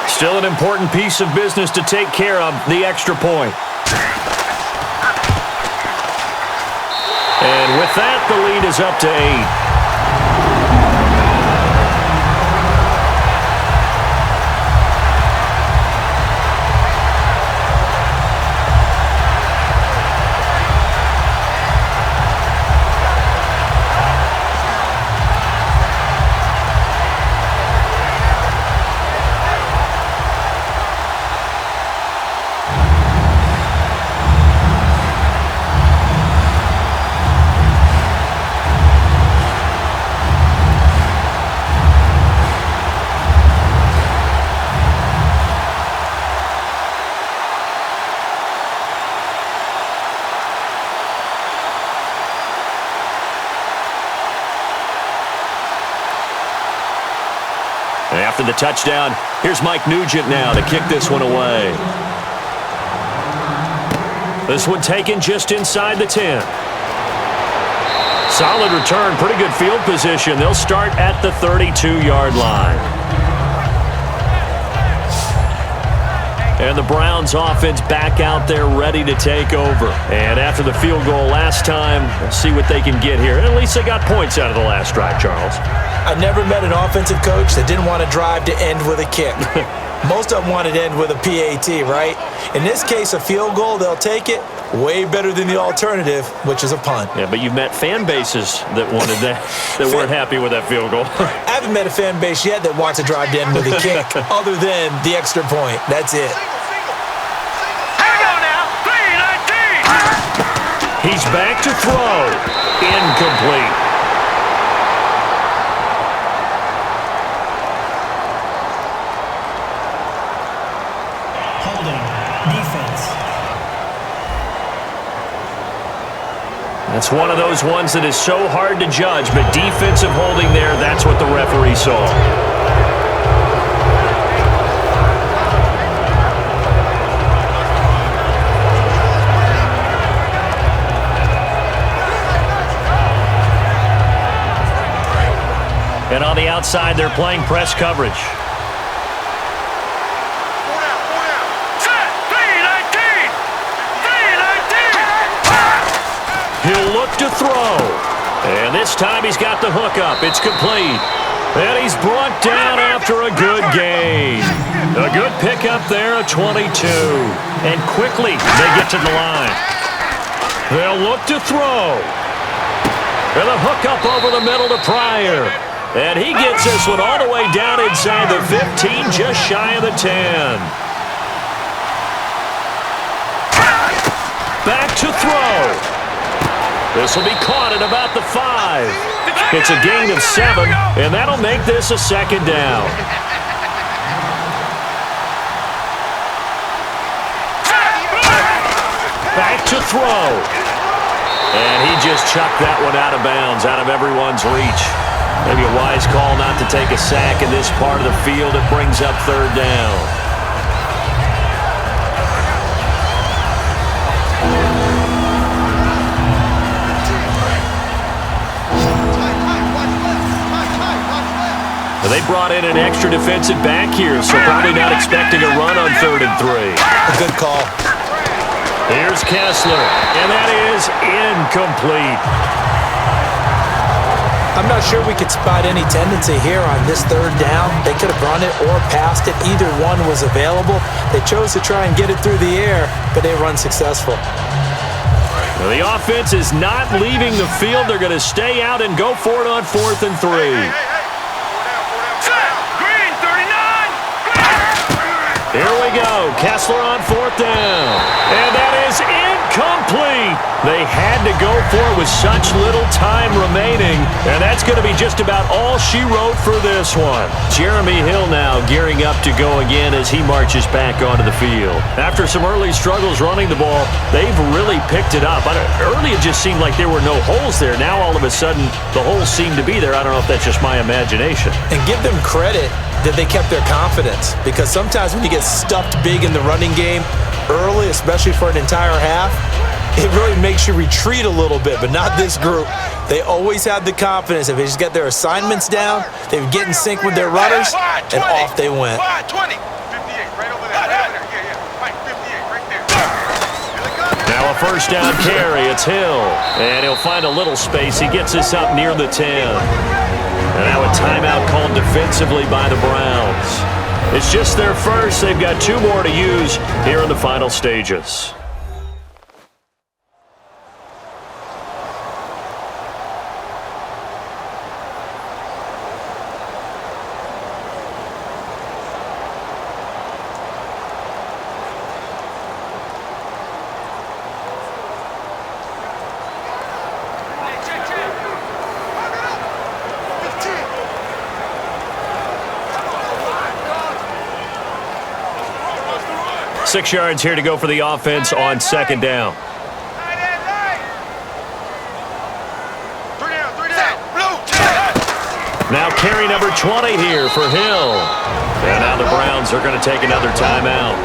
Still an important piece of business to take care of, the extra point. And with that, the lead is up to 8. After the touchdown, here's Mike Nugent now to kick this one away. This one taken just inside the 10. Solid return, pretty good field position. They'll start at the 32-yard line. And the Browns offense back out there ready to take over. And after the field goal last time, we'll see what they can get here. At least they got points out of the last drive, Charles. I never met an offensive coach that didn't want to drive to end with a kick. Most of them wanted to end with a PAT, right? In this case, a field goal, they'll take it. Way better than the alternative, which is a punt. Yeah, but you've met fan bases that wanted that, that weren't happy with that field goal. I haven't met a fan base yet that wants to drive to end with a kick, other than the extra point. That's it. He's back to throw. Incomplete. Holding. Defense. That's one of those ones that is so hard to judge, but defensive holding there, that's what the referee saw. And on the outside, they're playing press coverage. He'll look to throw. And this time he's got the hook up. It's complete. And he's brought down after a good gain. A good pickup there, a 22. And quickly they get to the line. They'll look to throw. And a hook up over the middle to Pryor. And he gets this one all the way down inside the 15, just shy of the 10. Back to throw. This will be caught at about the 5. It's a gain of 7, and that'll make this a second down. Back to throw. And he just chucked that one out of bounds, out of everyone's reach. Maybe a wise call not to take a sack in this part of the field. It brings up third down. They brought in an extra defensive back here, so probably not expecting a run on 3rd and 3. A good call. Here's Kessler, and that is incomplete. I'm not sure we could spot any tendency here on this 3rd down. They could have run it or passed it. Either one was available. They chose to try and get it through the air, but they were unsuccessful. Well, the offense is not leaving the field. They're going to stay out and go for it on 4th and 3. Here we go. Kessler on 4th down. And that is incomplete. They had to go for it with such little time remaining. And that's going to be just about all she wrote for this one. Jeremy Hill now gearing up to go again as he marches back onto the field. After some early struggles running the ball, they've really picked it up. Early it just seemed like there were no holes there. Now all of a sudden the holes seem to be there. I don't know if that's just my imagination. And give them credit that they kept their confidence, because sometimes when you get stuffed big in the running game early, especially for an entire half, it really makes you retreat a little bit, but not this group. They always had the confidence. If they just get their assignments down, they would get in sync with their runners, and off they went. 58, right over there. Yeah. Mike, 58, right there. Now a 1st down carry. It's Hill, and he'll find a little space. He gets us up near the 10. And now a timeout called defensively by the Browns. It's just their first. They've got 2 more to use here in the final stages. Six yards here to go for the offense on 2nd down. Now carry number 20 here for Hill. And now the Browns are going to take another timeout.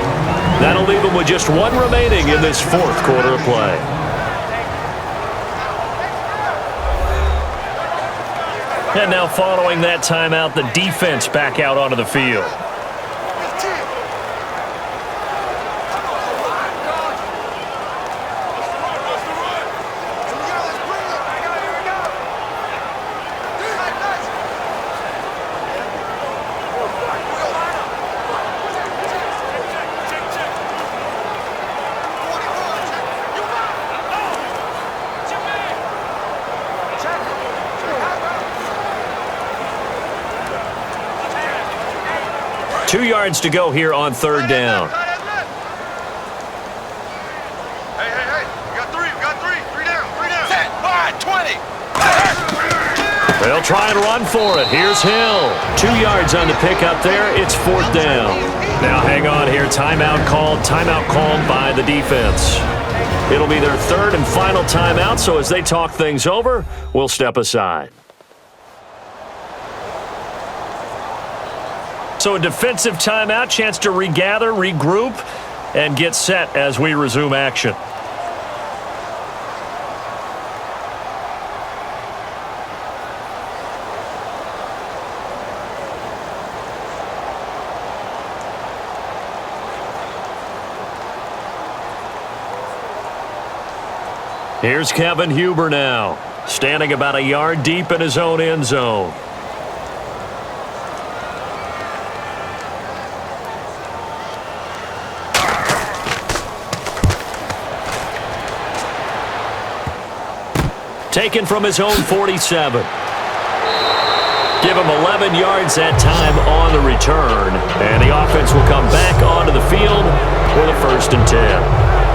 That'll leave them with just 1 remaining in this 4th quarter of play. And now following that timeout, the defense back out onto the field. Two yards to go here on 3rd down. Hey. We got three. Three down. 20. They'll try and run for it. Here's Hill. 2 yards on the pickup there. It's 4th down. Now hang on here. Timeout called by the defense. It'll be their 3rd and final timeout, so as they talk things over, we'll step aside. So a defensive timeout, chance to regather, regroup, and get set as we resume action. Here's Kevin Huber now, standing about a yard deep in his own end zone. Taken from his own 47. Give him 11 yards that time on the return. And the offense will come back onto the field with a 1st and 10.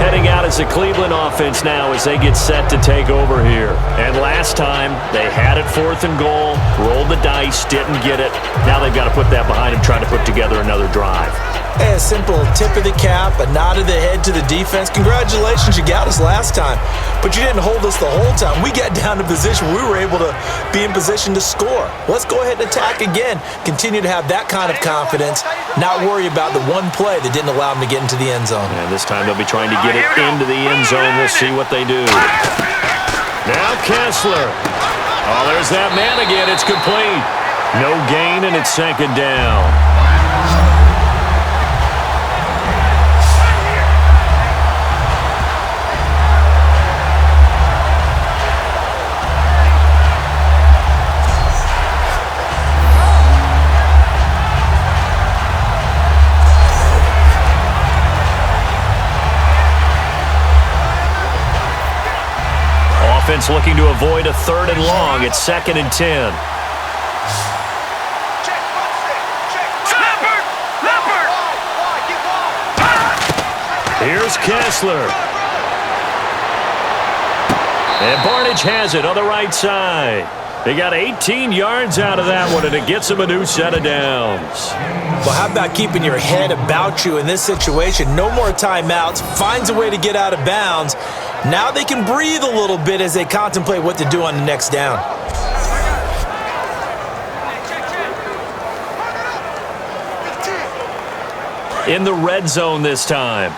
Heading out as the Cleveland offense now as they get set to take over here. And last time, they had it 4th and goal, rolled the dice, didn't get it. Now they've got to put that behind them, trying to put together another drive. A simple tip of the cap, a nod of the head to the defense. Congratulations, you got us last time, but you didn't hold us the whole time. We got down to position we were able to be in position to score. Let's go ahead and attack again. Continue to have that kind of confidence, not worry about the one play that didn't allow them to get into the end zone. And this time they'll be trying to get it into the end zone. We'll see what they do. Now Kessler. Oh, there's that man again. It's complete. No gain, and it's second down. Offense looking to avoid a 3rd and long. It's 2nd and 10. Here's Kessler. And Barnage has it on the right side. They got 18 yards out of that one, and it gets them a new set of downs. Well, how about keeping your head about you in this situation? No more timeouts. Finds a way to get out of bounds. Now they can breathe a little bit as they contemplate what to do on the next down. In the red zone this time.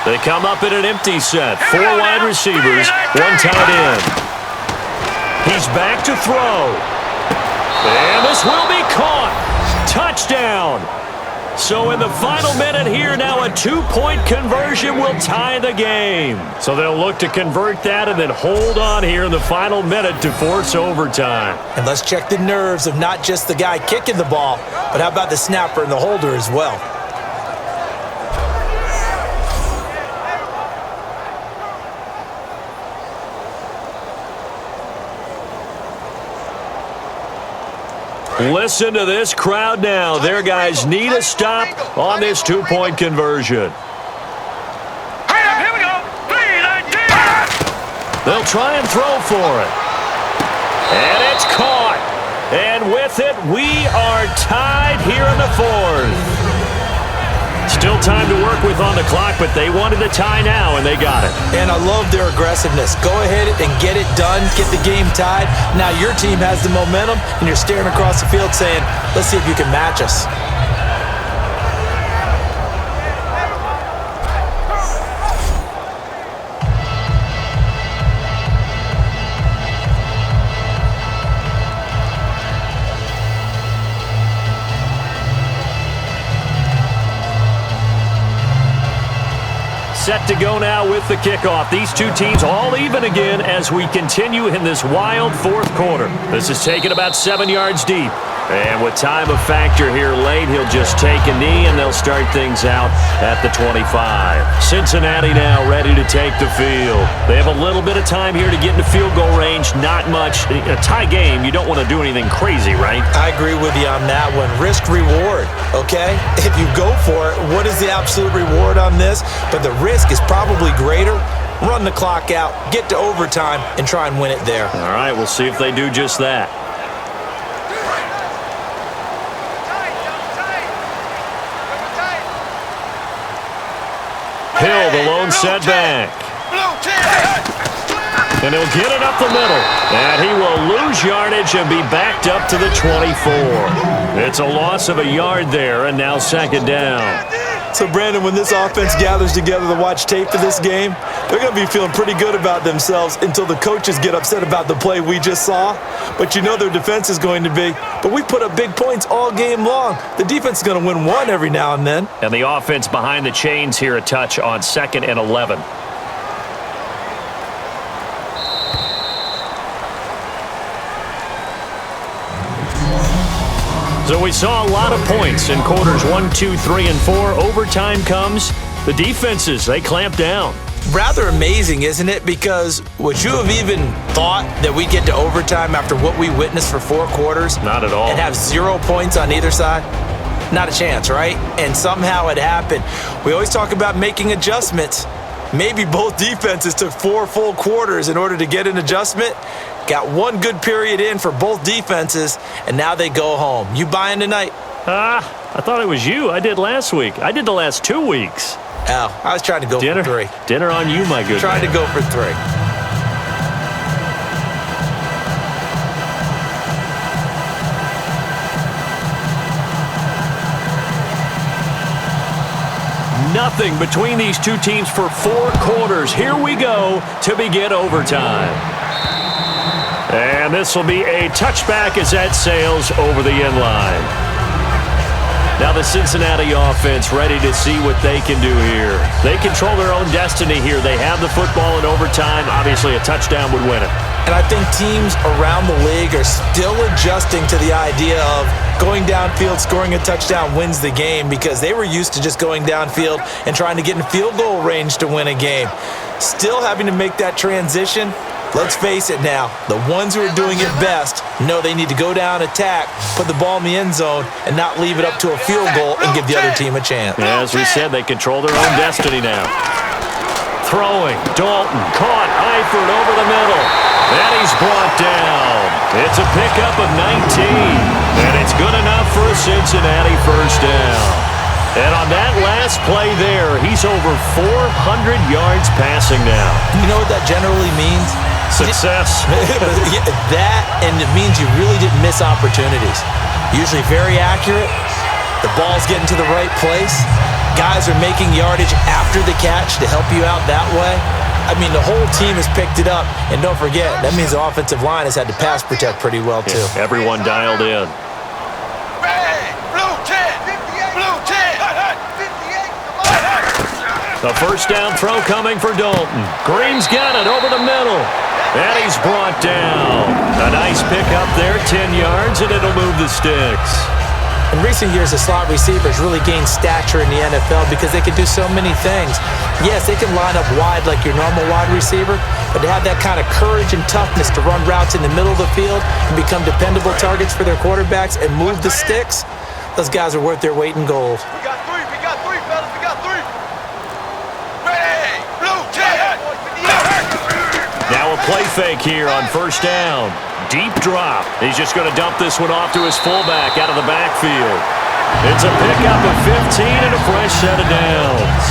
They come up in an empty set. 4 wide receivers, 1 tight end. He's back to throw. And this will be caught. Touchdown. So in the final minute here, now a 2-point conversion will tie the game. So they'll look to convert that and then hold on here in the final minute to force overtime. And let's check the nerves of not just the guy kicking the ball, but how about the snapper and the holder as well. Listen to this crowd now. Their guys need a stop on this 2-point conversion. Here we go. 3-19. They'll try and throw for it. And it's caught. And with it, we are tied here in the 4th. Still time to work with on the clock, but they wanted the tie now, and they got it. And I love their aggressiveness. Go ahead and get it done, get the game tied. Now your team has the momentum, and you're staring across the field saying, let's see if you can match us. Set to go now with the kickoff. These two teams all even again as we continue in this wild 4th quarter. This is taken about 7 yards deep. And with time a factor here late, he'll just take a knee and they'll start things out at the 25. Cincinnati now ready to take the field. They have a little bit of time here to get into field goal range. Not much. A tie game, you don't want to do anything crazy, right? I agree with you on that one. Risk reward, okay? If you go for it, what is the absolute reward on this? But the risk is probably greater. Run the clock out, get to overtime, and try and win it there. All right, we'll see if they do just that. Hill, the lone setback. And he'll get it up the middle. And he will lose yardage and be backed up to the 24. It's a loss of a yard there, and now 2nd down. So, Brandon, when this offense gathers together to watch tape for this game, they're going to be feeling pretty good about themselves until the coaches get upset about the play we just saw. But you know their defense is going to be. But we put up big points all game long. The defense is going to win one every now and then. And the offense behind the chains here a touch on 2nd and 11. So we saw a lot of points in quarters 1, 2, 3, and 4. Overtime comes. The defenses, they clamp down. Rather amazing, isn't it? Because would you have even thought that we'd get to overtime after what we witnessed for 4 quarters? Not at all. And have 0 points on either side? Not a chance, right? And somehow it happened. We always talk about making adjustments. Maybe both defenses took 4 full quarters in order to get an adjustment. Got 1 good period in for both defenses, and now they go home. You buying tonight? I thought it was you. I did last week. I did the last 2 weeks. Oh, I was trying to go for 3. Dinner on you, my good Trying man. to go for 3. Nothing between these two teams for 4 quarters. Here we go to begin overtime. And this will be a touchback as that sails over the end line. Now the Cincinnati offense ready to see what they can do here. They control their own destiny here. They have the football in overtime. Obviously, a touchdown would win it. And I think teams around the league are still adjusting to the idea of going downfield, scoring a touchdown wins the game, because they were used to just going downfield and trying to get in field goal range to win a game. Still having to make that transition. Let's face it now, the ones who are doing it best know they need to go down, attack, put the ball in the end zone, and not leave it up to a field goal and give the other team a chance. Yeah, as we said, they control their own destiny now. Throwing, Dalton, caught, Eifert over the middle, and he's brought down. It's a pickup of 19, and it's good enough for a Cincinnati first down. And on that last play there, he's over 400 yards passing now. You know what that generally means? Success. That, and it means you really didn't miss opportunities. Usually very accurate. The ball's getting to the right place. Guys are making yardage after the catch to help you out that way. I mean, the whole team has picked it up. And don't forget, that means the offensive line has had to pass protect pretty well, too. Yeah, everyone dialed in. The first down throw coming for Dalton. Green's got it over the middle. And he's brought down. A nice pickup there, 10 yards, and it'll move the sticks. In recent years, the slot receivers really gained stature in the NFL because they can do so many things. Yes, they can line up wide like your normal wide receiver, but to have that kind of courage and toughness to run routes in the middle of the field and become dependable targets for their quarterbacks and move the sticks, those guys are worth their weight in gold. We got three, fellas. We got three. Ready, blue jet. Now a play fake here on first down. Deep drop. He's just going to dump this one off to his fullback out of the backfield. It's a pickup of 15 and a fresh set of downs.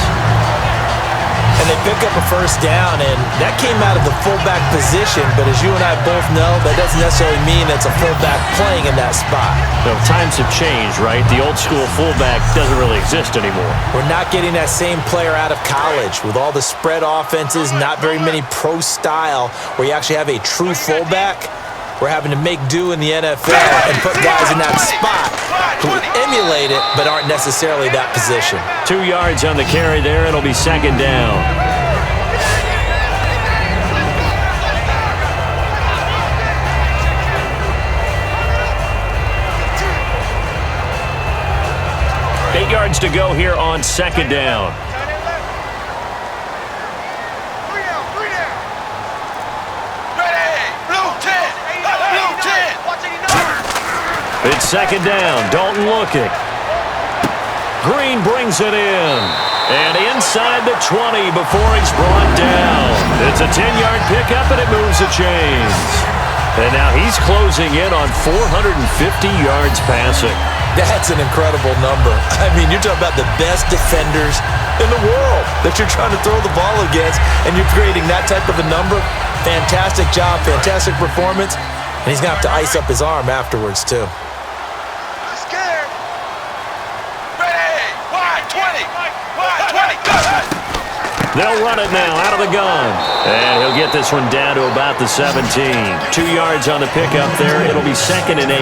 And they pick up a first down, and that came out of the fullback position, but as you and I both know, that doesn't necessarily mean it's a fullback playing in that spot. No, times have changed, right? The old school fullback doesn't really exist anymore. We're not getting that same player out of college with all the spread offenses, not very many pro style where you actually have a true fullback. We're having to make do in the NFL and put guys in that spot who emulate it but aren't necessarily that position. 2 yards on the carry there. It'll be second down. Eight yards to go here on second down. It's second down. Dalton looking. Green brings it in. And inside the 20 before he's brought down. It's a 10-yard pickup, and it moves the chains. And now he's closing in on 450 yards passing. That's an incredible number. I mean, you're talking about the best defenders in the world that you're trying to throw the ball against, and you're creating that type of a number. Fantastic job, fantastic performance. And he's going to have to ice up his arm afterwards, too. They'll run it now out of the gun. And he'll get this one down to about the 17. 2 yards on the pickup there. It'll be second and 8.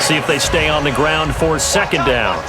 See if they stay on the ground for second down.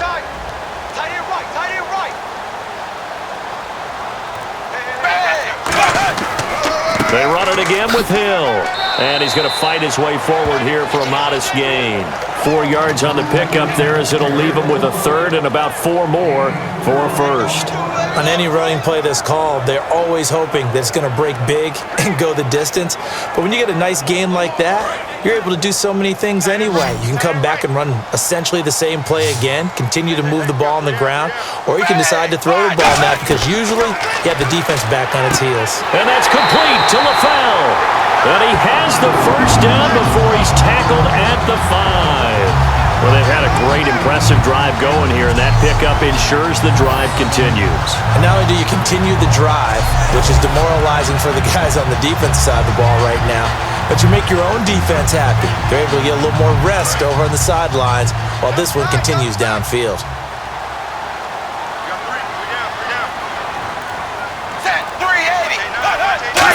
They run it again with Hill. And he's going to fight his way forward here for a modest gain. 4 yards on the pickup there as it'll leave him with a third and about 4 more for a first. On any running play that's called, they're always hoping that it's going to break big and go the distance. But when you get a nice gain like that, you're able to do so many things anyway. You can come back and run essentially the same play again, continue to move the ball on the ground, or you can decide to throw the ball now because usually you have the defense back on its heels. And that's complete to LaFell. And he has the first down before he's tackled at the 5. Well, they've had a great, impressive drive going here, and that pickup ensures the drive continues. And not only do you continue the drive, which is demoralizing for the guys on the defense side of the ball right now, but you make your own defense happy. They're able to get a little more rest over on the sidelines while this one continues downfield.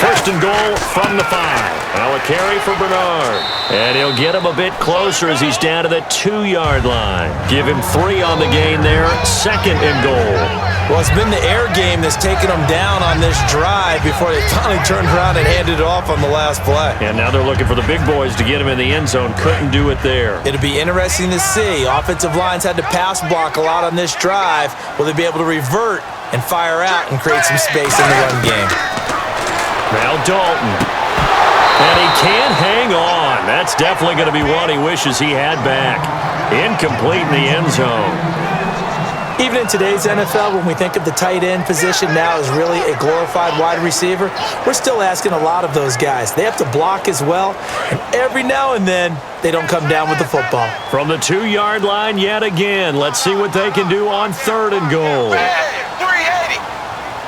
First and goal from the 5. Now a carry for Bernard. And he'll get him a bit closer as he's down to the 2-yard line. Give him 3 on the gain there. Second and goal. Well, it's been the air game that's taken them down on this drive before they finally turned around and handed it off on the last play. And now they're looking for the big boys to get him in the end zone. Couldn't do it there. It'll be interesting to see. Offensive lines had to pass block a lot on this drive. Will they be able to revert and fire out and create some space in the run game? Now Dalton. And he can't hang on. That's definitely going to be one he wishes he had back. Incomplete in the end zone. Even in today's NFL, when we think of the tight end position now as really a glorified wide receiver, we're still asking a lot of those guys. They have to block as well, and every now and then, they don't come down with the football. From the 2-yard line yet again. Let's see what they can do on 3rd and goal. 380.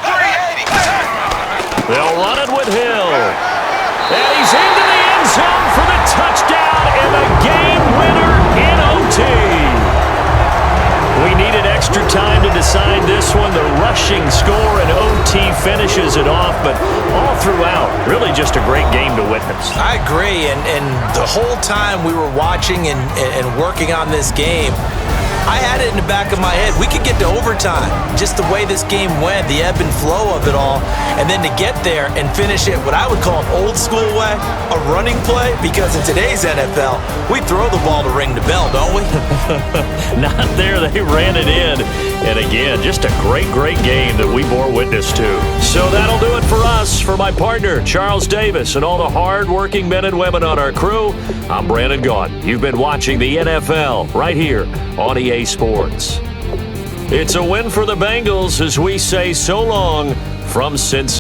380. They'll run it with Hill. And he's into the end zone for the touchdown and the game winner in OT. We needed extra time to decide this one. The rushing score and OT finishes it off, but all throughout, really just a great game to witness. I agree, and the whole time we were watching and working on this game, I had it in the back of my head. We could get to overtime. Just the way this game went, the ebb and flow of it all, and then to get there and finish it what I would call an old school way, a running play, because in today's NFL, we throw the ball to ring the bell, don't we? Not there. They ran it in. And again, just a great, great game that we bore witness to. So that'll do it for us. For my partner, Charles Davis, and all the hard-working men and women on our crew, I'm Brandon Gaudin. You've been watching the NFL right here on EA Sports. It's a win for the Bengals as we say so long from Cincinnati.